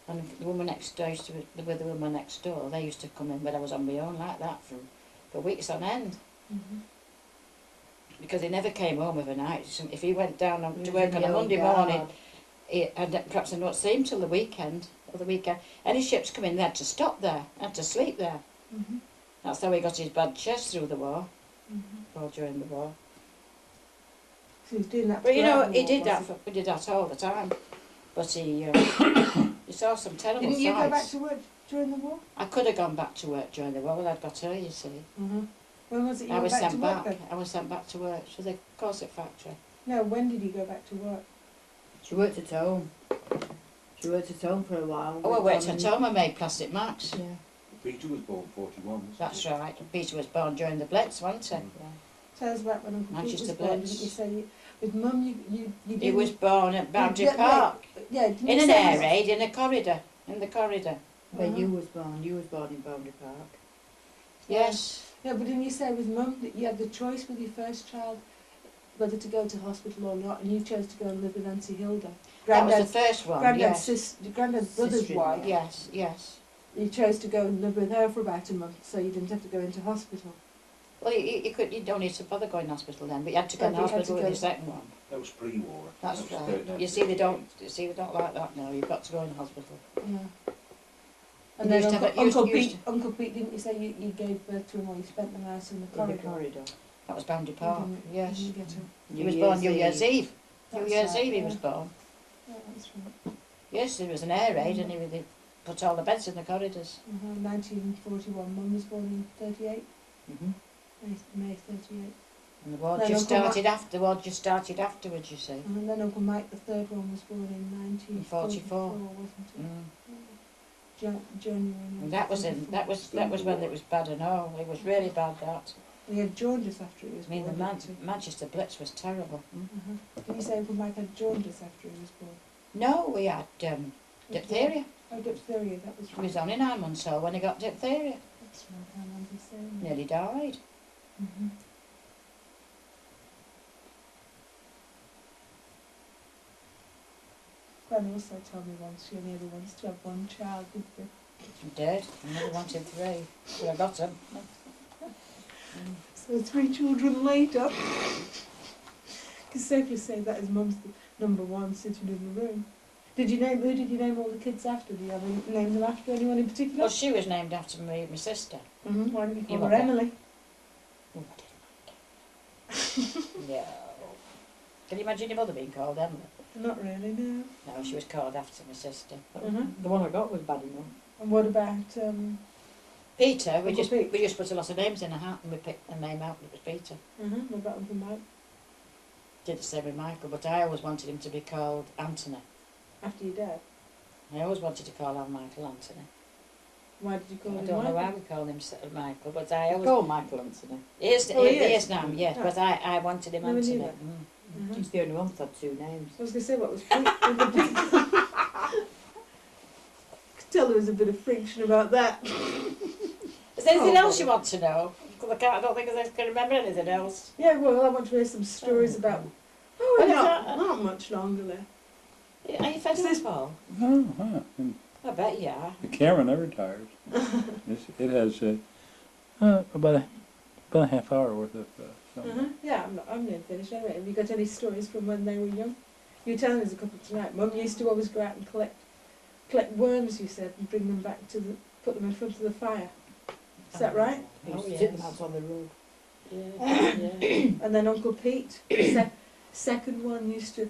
And the woman next door, with the woman next door, they used to come in, but I was on my own like that for weeks on end. Mm-hmm. Because he never came home of a night. So if he went down to work on a Monday morning, perhaps I'd not see him till the weekend. Any ships come in, they had to stop there, had to sleep there. Mm-hmm. That's how he got his bad chest through the war, Mm-hmm. or during the war. So he was doing that. But you know, throughout the he war, did that. was We did that all the time. But he saw some terrible Didn't you go back sights. to work during the war? I could have gone back to work during the war. Well, I'd got her, you see. Mm-hmm. When was it you I went was back to sent work back. then? I was sent back to work to the corset factory. No, when did you go back to work? She worked at home. She worked at home for a while. Oh, I worked at home. I made plastic max. Yeah. Peter was born 41. wasn't That's he? right. Peter was born during the Blitz, wasn't he? Tell us about when Uncle Pete Manchester was born. Blitz. Didn't you say with Mum you did? He was born at Boundary Yeah, Park. Yeah. didn't In you an say air was- raid, in a corridor. In the corridor. Where Uh-huh. you was born in Boundary Park. Yes. Yeah, but didn't you say with Mum that you had the choice with your first child whether to go to hospital or not, and you chose to go and live with Auntie Hilda? That was the first one. Granddad's brother's Sister-in-law. wife. Yes, yes. You chose to go and live with her for about a month, so you didn't have to go into hospital. Well, you don't need to bother going to hospital then, but you had to go Yeah, to but you had hospital to with go- your second one. That was pre-war. That's That was right. 39. You see, they don't like that now. You've got to go in hospital. Yeah. You And then used to have Uncle, it- used- Uncle used Pete, Uncle Pete, didn't you say you gave birth to him or you spent the night in the In corridor? the corridor. That was Boundary You Park. didn't- Yes. you didn't get him. He was born New Year's Eve. New That's Year's right, Eve he yeah. was born. Yeah, that's right. Yes, there was an air raid and they put all the beds in the corridors. 1941. Mum was born in 38. Mm-hmm. May 38. And the war Then just Uncle started after. The war just started afterwards. You see. And then Uncle Mike, the third one, was born in 1944, 44. wasn't it? Mm. January. And that was when it was bad and all. It was really bad. That. And he had jaundice after he was I mean, the born. didn't Manchester Blitz was terrible. he? Did you say Uncle Mike had jaundice after he was born? No, we had diphtheria. Oh, diphtheria, that was He was only 9 months old when he got diphtheria. That's right, I remember you saying that. Nearly died. Mhm. Granny also told me once she only ever wants to have one child, didn't she? He did. I never wanted 3. But I got him. So 3 children later. Can safely say that is Mum's number 1 sitting in the room. Who did you name all the kids after? Do you have any, name them after anyone in particular? Well, she was named after me, my sister. Why don't you call You her want Emily? Oh, I didn't like it. No. Can you imagine your mother being called Emily? Not really, no. No, she was called after my sister. The one I got was bad enough. And what about, Peter, we Uncle just Pete. we just put a lot of names in a hat and we picked a name out and it was Peter. what about Uncle Mike? Did the same with Michael, but I always wanted him to be called Anthony. After your dad? I always wanted to call our Michael Anthony. Why did you call I him don't know why Michael? we call him Michael, but I I always... call Michael Anthony. He is, Oh, he he is? is now, yes, Oh. but I wanted him Never knew Anthony. that. He's the only one that had 2 names. I was going to say, what was Uncle Pete? Could tell there was a bit of friction about that. Is there anything Oh, else you bother. want to know? 'Cause I don't think I can remember anything else. Yeah, well, I want to hear some stories about... Oh, Well, not much longer left. Are you fed Is this- up, Paul? Oh, huh. And I bet you are. the camera never tires. It has about a half hour worth of something. Yeah, I'm nearly finished anyway. Have you got any stories from when they were young? You were telling us a couple tonight. Mum used to always go out and collect worms, you said, and bring them back put them in front of the fire. Is that right? He Oh, used to yes. sit them out on the road. Yeah. And then Uncle Pete, second one, used to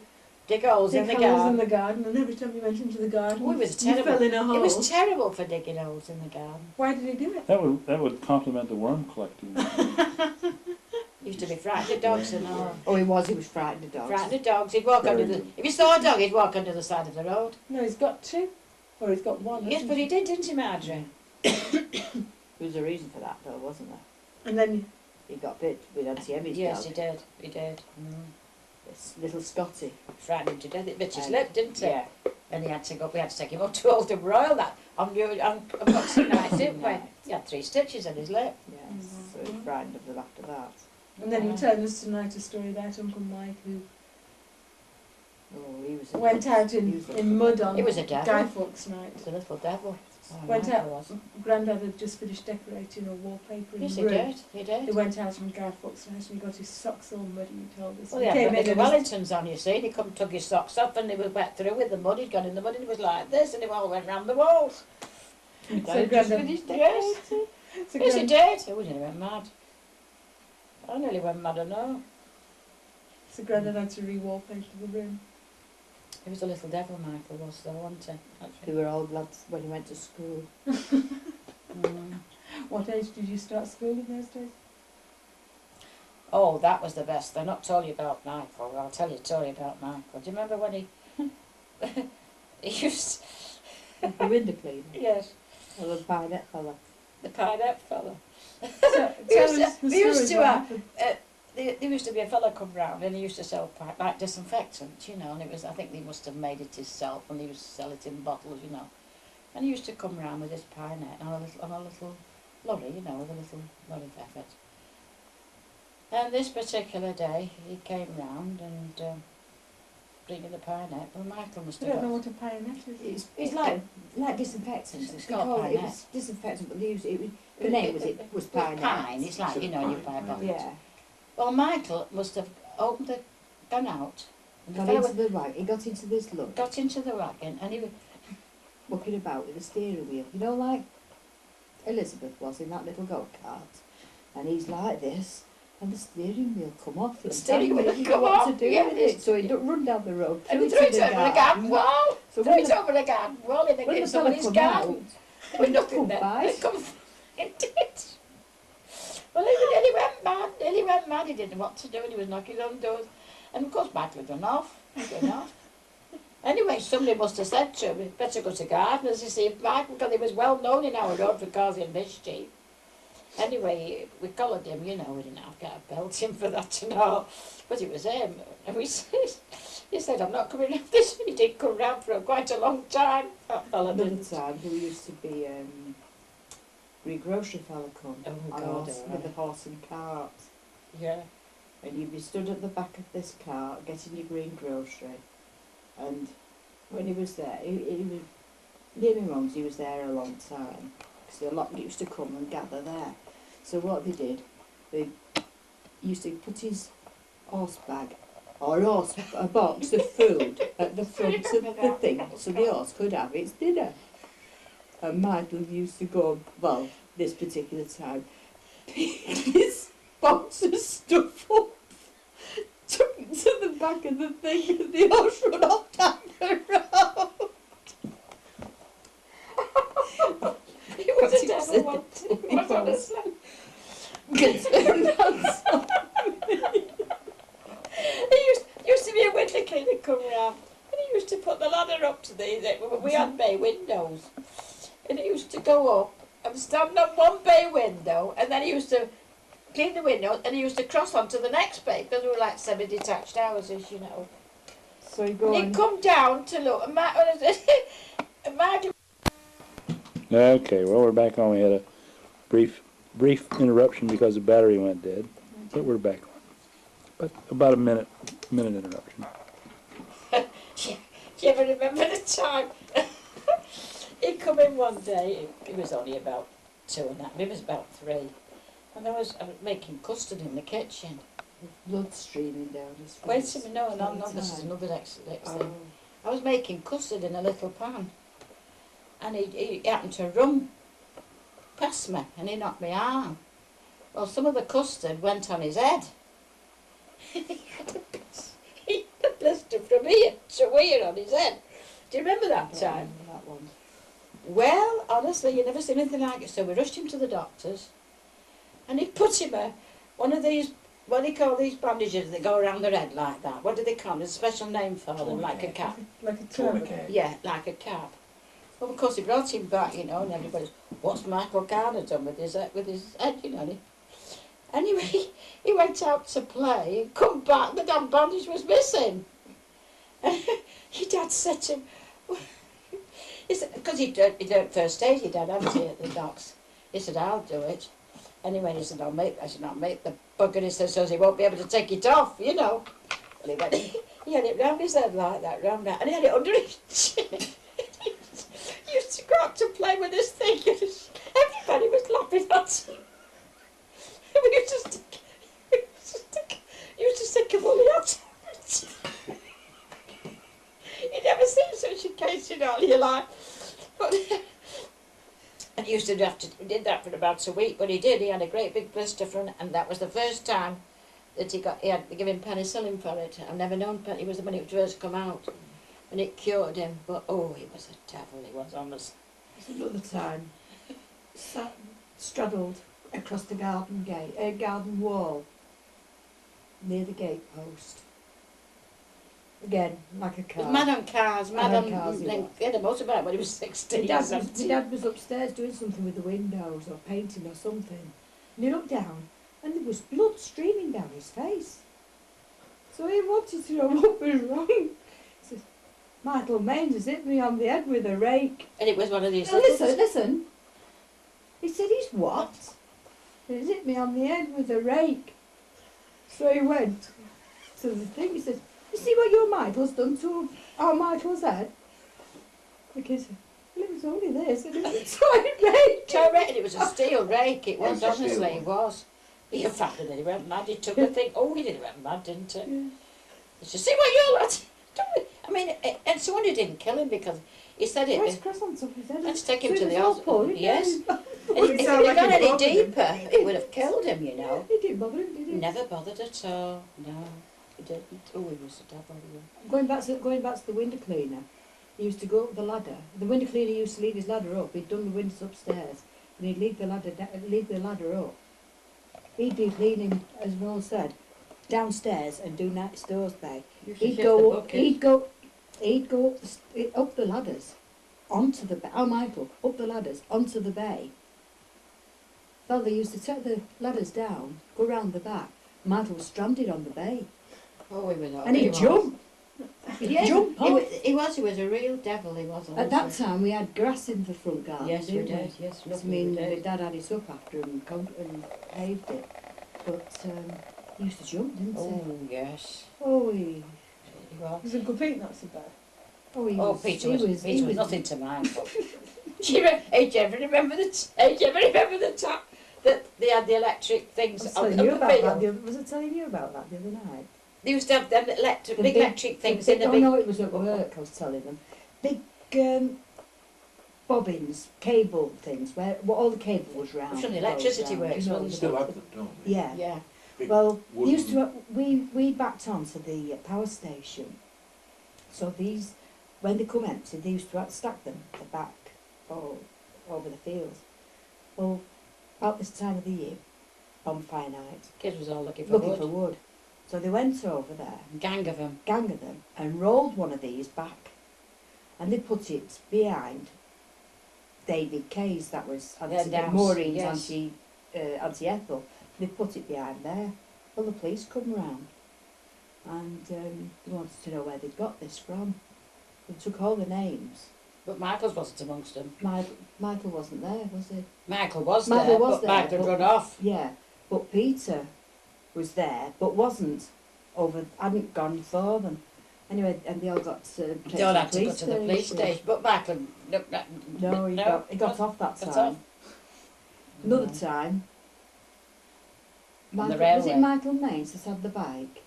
Dig holes dig in the holes in garden. the garden, and every time you went into the garden, Oh, it was you terrible. fell in a hole. It was terrible for digging holes in the garden. Why did he do it? That would complement the worm collecting. Used to be frightened of dogs and all. Oh, he was frightened of dogs. Frightened of dogs. He'd walk Very under the... good. If he saw a dog, he'd walk under the side of the road. No, he's got 2. Or he's got 1. Yes, hasn't but he did, didn't he, Marjorie? There was a reason for that though, wasn't there? And then He got bit with Auntie Emmy's Yes, dog. he did. He did. This little Scotty. Frightened him to death. It bit his And- lip, didn't it? Yeah. And we had to take him up to Oldham Royal that on Boxing Night, didn't we? He had 3 stitches in his lip. Yes. So he was frightened of them after that. And then you were telling us tonight a story about Uncle Mike who Oh, he was went out he in was a- mud on He was a devil. Guy Fawkes night. It's a little devil. Oh, Went Michael out. was. Grandad had just finished decorating a wallpaper in Yes, the he room. did. He He did. went out on Guy Fawkes night and he got his socks all muddy, he told us. Well, He he came had the in and his- Wellingtons on, you see. He come took his socks off and he was wet through with the mud. He'd gone in the mud and he was like this and he all went round the walls. So Just Grandad, finished yes. so Yes, he Grand- did. Oh, he nearly went mad. I nearly went mad, I know. so Grandad had to re-wallpaper the room. He was a little devil, Michael was, though, wasn't he? They were all lads when he went to school. What age did you start school in those days? Oh, that was the best. They're not told you about Michael. I'll tell you a story about Michael. Do you remember when he... he used... The window cleaner. Yes, Or the pinette fella. the pineapple fella. So, We tell used us to- the we used stories to, what uh, happened. There used to be a fella come round and he used to sell like disinfectant, you know, and it was, I think he must have made it himself and he used to sell it in bottles, you know. And he used to come round with his pinette on a little lorry, you know, with a little lorry effort. And this particular day he came round and bringing the pinette. Well, Michael must I have don't know got... what a pionet is. It's like disinfectant. It's They called call it pinette. was disinfectant, but they used it. The name was Pine. Pine, it's like, you know, you buy bottles. Yeah. Well, Michael must have gone out. And the Got fellow into the wagon. He got into this lug, got into the wagon and he was, walking about with a steering wheel. You know, like Elizabeth was in that little go-kart. And he's like this, and the steering wheel come off. The It's steering telling wheel him come what off, to do yeah. with it. So he don't run down the road. and he threw threw it it over the garden wall. So Threw when it the, over the garden wall in when the fella somebody's come garden. out, There was nothing come there. by. It come into it. Well, he nearly went mad. He didn't know what to do and he was knocking on doors. And of course, Michael had run off. He'd run off. Anyway, somebody must have said to him, better go to Gardeners, you see, if Michael, because he was well known in our road for causing mischief. Anyway, we collared him, you know, we didn't have to get a belt in for that and all. But it was him. And he said, I'm not coming round this. And he did come round for quite a long time. That fella another didn't. time, there used to be Great grocery fella come Oh, on God, horse, all with the right. horse and cart. Yeah. And you'd be stood at the back of this cart getting your green grocery. And when he was there, he was, near me mum's, he was there a long time. Because a lot used to come and gather there. So what they did, they used to put his horse bag, or a box of food at the front of the thing, so the horse could have its dinner. And Michael used to go, well, this particular time, pick his box of stuff up, took it to the back of the thing, and the horse run off down the road. He was a devil once. He was honestly. He used to be a window cleaner come round, and he used to put the ladder up to we had bay windows, and he used to go up and stand on one bay window, and then he used to clean the windows, and he used to cross onto the next bay, because we were like semi-detached houses, you know. So he go And he'd come down to look, and Margaret. Okay, well, we're back on. We had a brief interruption because the battery went dead, but we're back on. But about a minute interruption. Do you ever remember the time? He come in one day, he was only about 2 and that, he was about 3. And I was making custard in the kitchen. blood streaming down his face. Wait a minute, no, all the this is time. another next thing. Oh. I was making custard in a little pan. And he happened to run past me and he knocked my arm. Well, some of the custard went on his head. He had a blister from here to here on his head. Do you remember that time? That one. Well, honestly, you never seen anything like it. So we rushed him to the doctors, and he put him one of these, what do you call these bandages that go around the head like that? What do they call it? There's a special name for them, like a cap. Like a Tourniquet. tourniquet. Yeah, like a cap. Well, of course, he brought him back, you know, and everybody's, what's Michael Gardiner done with his head, you know? Anyway, he went out to play and come back, the damn bandage was missing. Your dad said to him, because he'd done first aid, your dad, hadn't he, at the docks. He said, I'll do it. Anyway, he said, I'll make the bugger, he said, so he won't be able to take it off, you know. Well, he went, he had it round his head like that, round that, and he had it under his chin. He used to go out to play with this thing, and everybody was laughing at him. We used to stick a bully at him. You never seen such a case in all your life. But, and he used to have to, he did that for about a week, but he did, he had a great big blister from it, and that was the first time that he had to give him penicillin for it. I've never known, it was when it was first come out, and it cured him, but oh, he was a devil, he was honest. There's another time, straddled across the garden gate, garden wall, near the gate post. Again, like a He car. was mad on cars, Mad mad on cars, he on, was. he had a motorbike when he was 16 My or dad, was, something. my dad was upstairs doing something with the windows or painting or something. And he looked down and there was blood streaming down his face. So he wanted to know what was wrong. He says, Michael Mains has hit me on the head with a rake. And it was one of these Now listen. He said, he's what? He's hit me on the head with a rake. So he went to the thing, he said, you see what your Michael's done to our Michael's head? The kid said, well, it was only this, and it was a toy rake. I reckon it was a steel rake, it was, It's a steel honestly, one. it was. He found it, he went mad, he took the thing, oh, he didn't went mad, didn't he? Yeah. He said, see what you're at? I mean, and so he didn't kill him because he said it. Where's Chris on top of his head? Let's take him So to he the was all hospital. poor, Yes. yeah. And if it sound had like gone it any bothered him. deeper, it would have killed him, you know. He didn't bother him, did he? Never bothered at all. No, he didn't. Oh, he was a devil. Going back to the window cleaner, he used to go up the ladder. The window cleaner used to leave his ladder up. He'd done the windows upstairs, and he'd leave the ladder up. He'd be cleaning, as Ron said, downstairs and do night stores there. He'd go up up the ladders onto the bay. Oh, Michael, up the ladders onto the bay. Father used to take the ladders down, go round the back. Michael was stranded on the bay, Oh, he was not. and he'd jump. Yeah, Jump he off. was a real devil, he was. At that time, we had grass in the front garden. Yes, we didn't did. Yes, I lovely, mean, we my did. dad had it up after and paved it. But he used to jump, didn't he? Oh, yes. Oh, he He was. He's a good Pete, not so bad. Oh, he Oh, was. Peter he was, he Peter was nothing to mine. Do you ever remember the top that they had the electric I things was on telling the you about that. field? The other, was I telling you about that the other night? They used to have them electric, The big electric things the in the big, big. Oh no, it was at work. I was telling them big bobbins, cable things where all the cable was round. Which one, the goes electricity round, works, you know, well, We still have them, don't we? Yeah. Yeah. Big Well, wooden- used to we backed onto the power station. So these, when they come empty, they used to stack them at the back all over the fields. Well, about this time of the year, bonfire night, Kids was all looking for looking wood. for wood. So they went over there, Gang of them. gang of them, and rolled one of these back, and they put it behind David Kay's. That was Their house, Maureen's yes. Auntie Ethel. They put it behind there. Well, the police come round, and they wanted to know where they'd got this from. They took all the names. But Michael's wasn't amongst them. Michael wasn't there, was he? Michael was Michael there, was but there, Michael had but- run off. Yeah, but Peter was there, but hadn't gone for them. Anyway, and they all got taken They all had to to go to the police station. But Michael, No, he got off that got time. off. Another No. time, On the was it railway. Michael Mains that had the bike?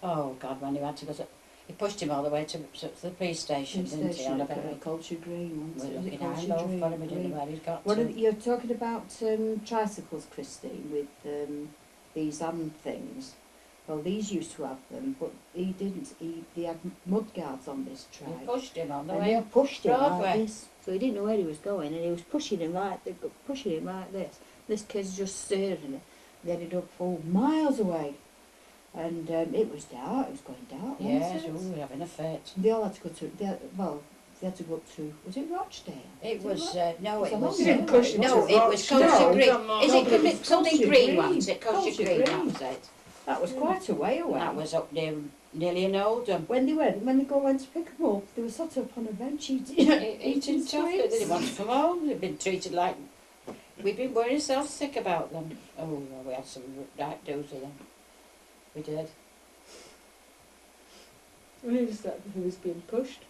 Oh God, when he had to go to, he pushed him all the way to the police station, didn't he? On a at bike. Culture Green, We're wasn't it? Was it looking Culture high low Green? for him, we didn't know Green. where he'd got What to. are, you're talking about tricycles, Christine, with these things. Well, these used to have them, but he didn't. They had mud guards on this He trike. pushed him on the And way he up. pushed him like Broadway. this. So he didn't know where he was going, and he was pushing him like this. This kid's just staring it. They ended up 4 miles away, and it was dark. It was going dark. Yes, wasn't we were having a fit. They all had to go to. They had to go up to. Was it Rochdale? It was, no, It's it a was, long way. push him no, to it was Rochdale. Culture Green. Come on. Is No, it but it was something Culture green Green. ones? Is it Culture Culture Green, that Green. was it? That was quite a way away. That was up near, nearly in Oldham. When they went to pick them up, they were sat up on a bench eating Eating chocolate, they didn't want to come home. They'd been treated like, we'd been worrying ourselves sick about them. Oh, well, we had some right do's with them. We did. And who was that? Who was being pushed?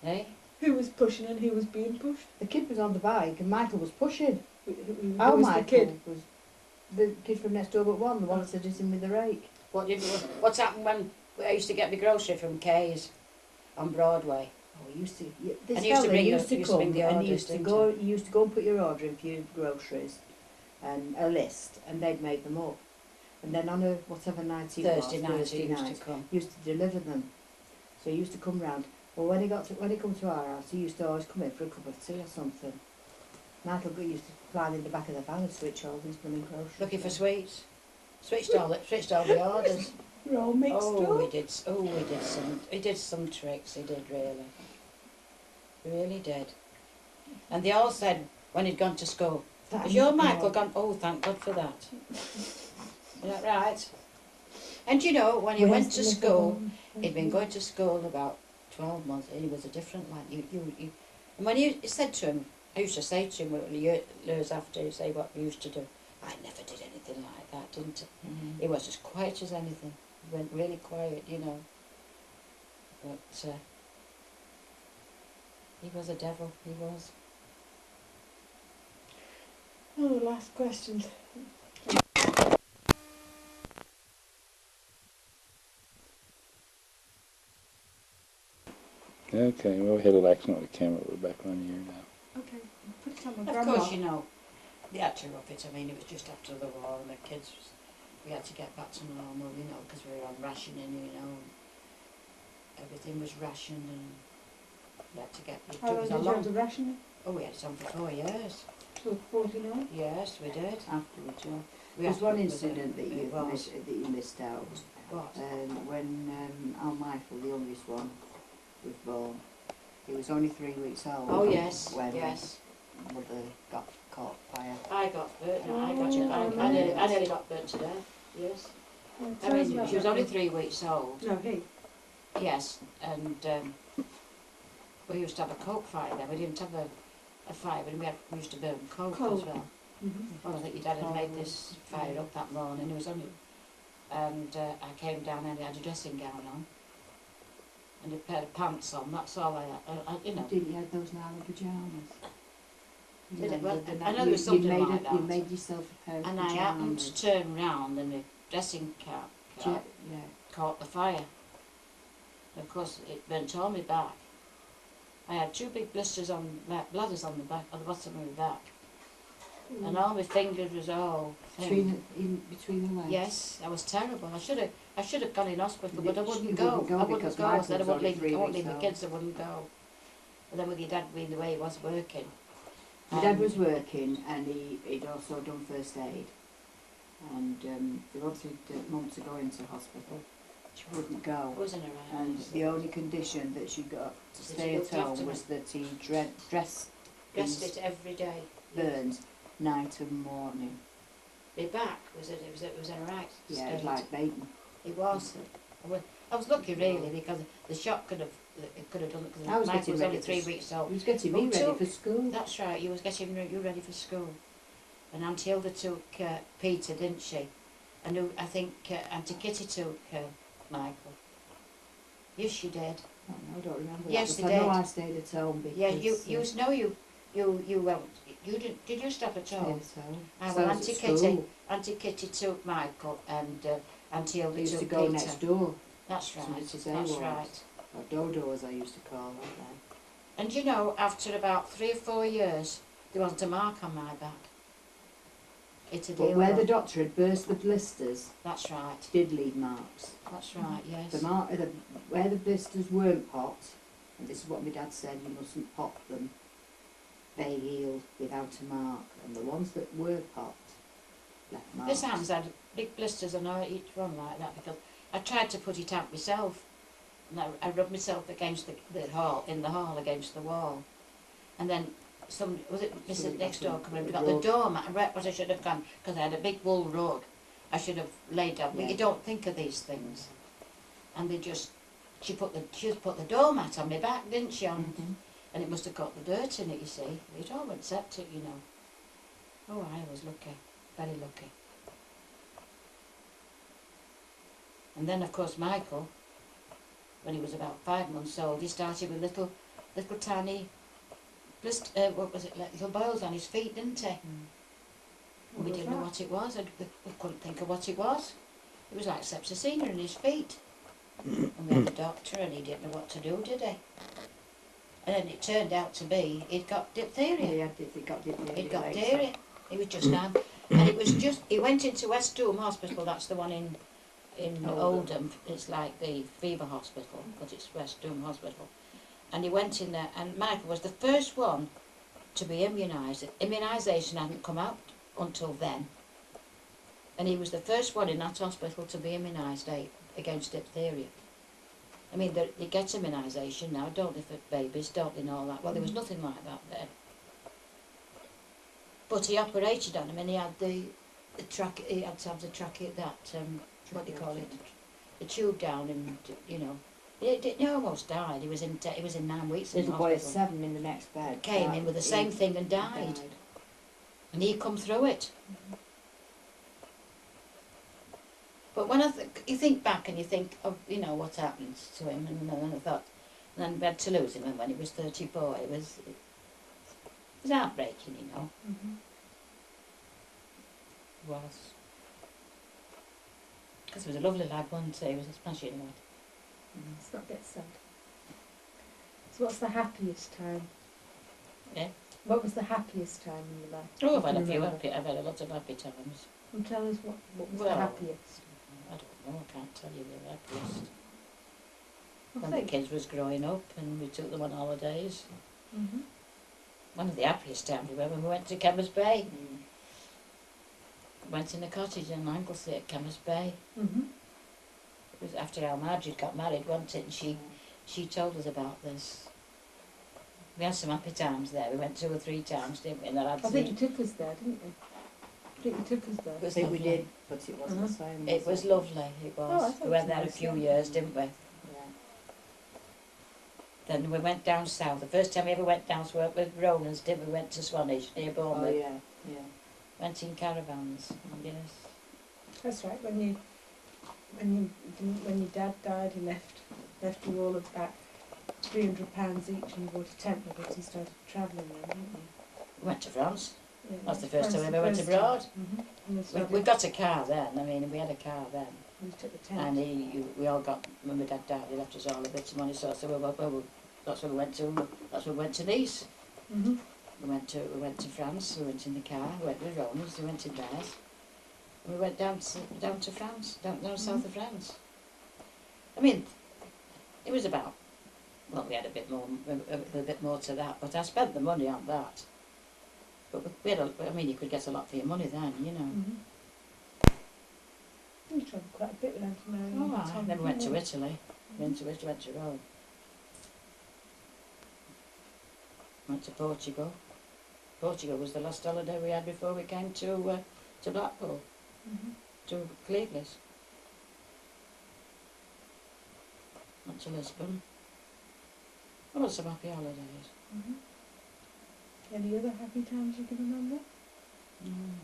Eh? Who was pushing and who was being pushed? The kid was on the bike and Michael was pushing. Who Our was Michael the kid? was the kid from next door but one, the one that said hit him with the rake. What's happened when I used to get my grocery from Kay's on Broadway? Oh, he used to. This And he used to fella bring used the- to used to come bring the and orders, he used to didn't go. You used to go and put your order in for your groceries, and a list, and they'd make them up. And then on a whatever night it Thursday was, night Thursday he used night, to come. he used to deliver them. So he used to come round. Well, when he come to our house, he used to always come in for a cup of tea or something. Michael used to climb in the back of the van and switch all these blooming groceries. Looking for sweets. Switched all the orders. We're all mixed Oh, up. he did some tricks, he did really. Really did. And they all said, when he'd gone to school, has your Michael gone? Oh, thank God for that. Is that right? And you know, when he went to school, he'd been going to school about 12 months, and he was a different lad. And when he said to him, I used to say to him, years after, he'd say what we used to do. I never did anything like that, didn't I? Mm. He was as quiet as anything. He went really quiet, you know. But He was a devil, he was. Oh, last question. Okay, well, we had a little accident with the camera. We're back on here now. Okay, put it on my Of grandma. course, you know, they had to rough it. I mean, it was just after the war, and the kids, we had to get back to normal, you know, because we were on rationing, you know. Everything was rationed, and we had to get. It How took long us did a you long. have the ration? Oh, we had it on for 4 years. Till 49? Yes, we did. Afterwards, yeah. We There's had one to- incident that it you was. missed out. What? When Al Michael, the youngest one, was born. He was only 3 weeks old. Oh yes, When yes. Mother got caught fire. I got burnt. No, Oh, I nearly got burnt to death. Yes. Yeah, I tell us mean, about she was that only one. 3 weeks old. No, he. Yes, and we used to have a coke fire then. We didn't have a fire, but we used to burn coke Coal. as well. Mm-hmm. Well, I think your dad had made this fire up that morning. It was only, and I came down and he had a dressing gown on and a pair of pants on. That's all I had. You know. Didn't you have those narrow pyjamas? Did it? Well, The- I know there was something made like that. You made yourself a pair of And pyjamas. I happened to turn round and the dressing cap Yeah. caught the fire. Of course, it burnt all my back. I had 2 big blisters on bladders on the back, on the bottom of my back, and all my fingers was all thin. Between the legs. Yes, I was terrible. I should have gone in hospital, but I You wouldn't wouldn't go. go I wouldn't because go. I said I Michael wouldn't was leave. only I won't 3 leave the weeks kids. I wouldn't go. But then with your dad being the way he was working, My dad was working and he'd also done first aid. And they wanted Mum to go into hospital. She wouldn't I go. wasn't around. And the only condition that she got to That stay she at looked after home me. was that he dressed Dressed these it every day. burns night and morning. My back was it was in a right Yeah, state. it was like bacon. It was. I was lucky really because the shock could have done it because I was Mike getting was ready only for 3 s- weeks He old. was getting Oh, me ready too. for school. That's right. You was getting you ready for school, and Auntie Hilda took Peter, didn't she? I think Auntie Kitty took Michael. Yes, she did. Oh, no, I don't remember Yes, that. they But I know did. I stayed at home because Yeah, you went. Did you stop at stayed all? at home. Ah, So well, I was Auntie at Kitty, school. Auntie Kitty took Michael, and Auntie Hilda I used took to go Peter. next door. That's to right. Mrs. That's Aylward's. right. Or Dodo as I used to call her then. And you know, after about 3 or 4 years, there wasn't a mark on my back. It had But healed where up. the doctor had burst the blisters, That's right. did leave marks. That's right. Yes. Where the blisters weren't popped, and this is what my dad said, you mustn't pop them, they healed without a mark. And the ones that were popped left marks. This hand's had big blisters on each one like that because I tried to put it out myself. And I rubbed myself against the hall, in the hall against the wall. And then was it Mrs. Somebody next got door a coming and rug. got the doormat, and right what I should have done, because I had a big wool rug, I should have laid down, but Yeah. you don't think of these things. And she put the doormat on my back, didn't she? And it must have got the dirt in it, you see. It all went septic, you know. Oh, I was lucky, very lucky. And then, of course, Michael, when he was about 5 months old, he started with little tiny, little boils on his feet, didn't he? And we didn't know what it was. We couldn't think of what it was. It was like septicemia in his feet. And we had a doctor, and he didn't know what to do, did he? And then it turned out to be he'd got diphtheria. He got diphtheria. He'd got later. diarrhea. He was just now, and it was just. He went into West Doom Hospital. That's the one in Oldham. It's like the fever hospital, but it's West Doom Hospital. And he went in there, and Michael was the first one to be immunised. Immunisation hadn't come out until then, and he was the first one in that hospital to be immunised against diphtheria. I mean, they get immunisation now, don't they, for babies, don't they, and all that. Well, there was nothing like that then. But he operated on him, and he had he had to have the what do you call it, the tube down, and you know, he almost died. He was in 9 weeks in Little the boy at hospital. 7 in the next bed. Came in with the same thing and died, and he come through it. But when you think back and you think of, you know, what happened to him, and then I thought, And then we had to lose him, and when he was 34, it was heartbreaking, you know. Mm-hmm. It was. Because he was a lovely lad, wasn't he? He was a smashing lad. Let's not get sad. So what's the happiest time? Yeah. What was the happiest time in your life? Oh, I've had You a few remember? happy, I've had a lot of happy times. Well, tell us what was the Well, happiest. I don't know, I can't tell you the happiest. I When the think. kids was growing up and we took them on holidays. Mm-hmm. One of the happiest times we were when we went to Camas Bay. Mm. Went in a cottage in Anglesey at Camas Bay. Mm-hmm. It was after our Margie got married, wasn't it? And she told us about this. We had some happy times there. We went 2 or 3 times, didn't we? And that I think you took us there, didn't you? I think you took us there. It was I think we lovely. did, but it wasn't the same. It was lovely, it Oh, I was. thought We it went was there a nice, few yeah. years, didn't we? Yeah. Then we went down south. The first time we ever went down south with Ronans, didn't we? Went to Swanage near Oh Bournemouth. yeah, yeah. Went in caravans, yes. That's right. When your dad died, he left you all of that £300 each, and you bought a tent with it and started travelling then, didn't you? We went to France. Yeah, That's the first time we the ever went first abroad. time. Mhm. And We got a car then. I mean, we had a car then. we took the tent. And we all got, when my dad died, he left us all a bit of money, so that's when we went to, that's when we went to Nice. Mm-hmm. We went to France, we went in the car, we went with Romans, we went in theirs. And we went down to France, down south of France. I mean, it was about, well, we had a bit more to that, but I spent the money on that. But we had I mean, you could get a lot for your money then, you know. Mm-hmm. You travelled quite a bit with Anthony. Oh, I never went to Italy. Went to Italy, went to Rome. Went to Portugal. Portugal was the last holiday we had before we came to Blackpool, Mm-hmm. to Cleveland. Went to Lisbon. Oh, some happy holidays. Mm-hmm. Any other happy times you can remember? Mm.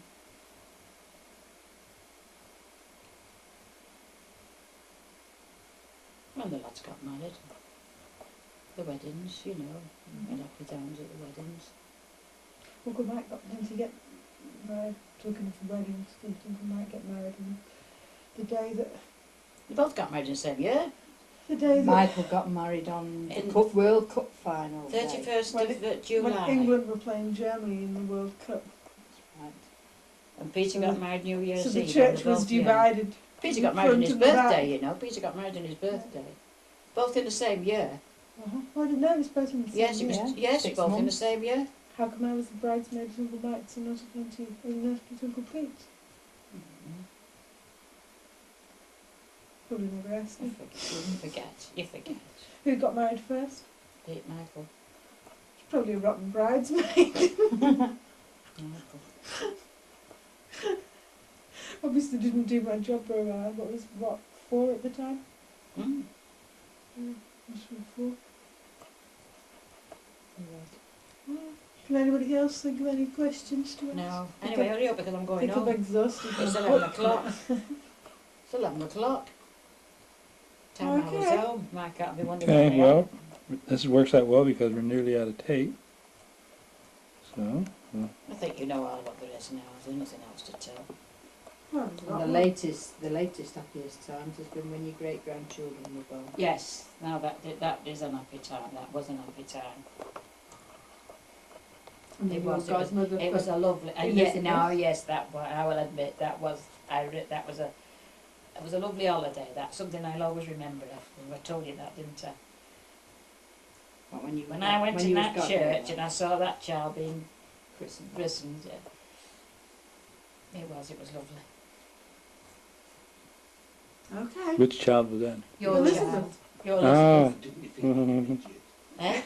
When the lads got married. The weddings, you know. We had happy times at the weddings. Uncle Mike didn't he get married? Talking of weddings, didn't Uncle Mike get married on the day that... They both got married in the same year. The day that... Michael got married on the In World Cup final. day. 31st When of July. When England were playing Germany in the World Cup. Right. And Peter So got the- married New Year's So Eve. the on church was both, yeah. divided. Peter in got married on front his and the back. birthday, you know. Peter got married on his birthday. Both in the same year. Uh-huh. Oh, I didn't know it was both in the same Yes, it year. was. Yeah, Yes, 6 both in the months. same year. How come I was the bridesmaid of Uncle Mike's and not at Uncle Pete's? Probably never asked You me. forget. You forget. Who got married first? Pete Michael. It's probably a rotten bridesmaid. Michael. Obviously didn't do my job very well. What was, 4 at the time? Mm. Yeah, must have been 4. Can anybody else think of any questions to ask? No. Anyway, hurry up because I'm I going think I'm home. exhausted. It's 11 o'clock. It's 11 o'clock. Time I was Okay. home. Mike can't be wondering Okay, where I am. well, this works out well because we're nearly out of tape. So, I think you know all what there is now. There's nothing else to tell. Well, there's a lot And more. the latest happiest times has been when your great-grandchildren were born. Yes. Now that is an happy time. That was an happy time. And It your was. godmother It was a lovely. Elizabeth. Yes. I will admit that was. That was a. It was a lovely holiday. That's something I'll always remember. I told you that, didn't I? But when you When I went when in you that was church and I saw that child being christened. christened, it was lovely. Okay. which child was that? Your Elizabeth. child. Your Ah. Elizabeth. Didn't you think you were a midget? Eh?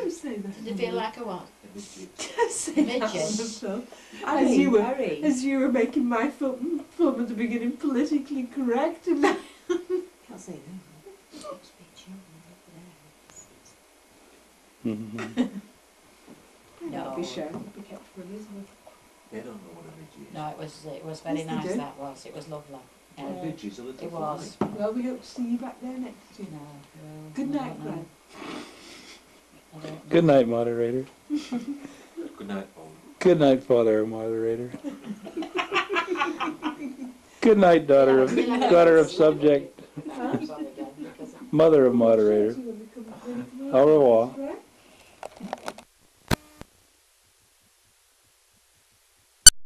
You say that. Did it feel like a what? A midget. Say that Midget. on the film. Harry, Harry. As you were making my film at the beginning politically correct, and now Can't say that. No. be shown, be kept for Elizabeth. They don't know what a midget is. No, it was very Yes, they nice. do. That was. It was lovely. Bridges a little It was. Well, we hope to see you back there next year. No, well, Good I night, don't know. Gran. I don't know. Good night, moderator. Good night, Paul. Good night, father moderator. Good night, daughter of subject, That's on again, because mother of moderator. Au revoir.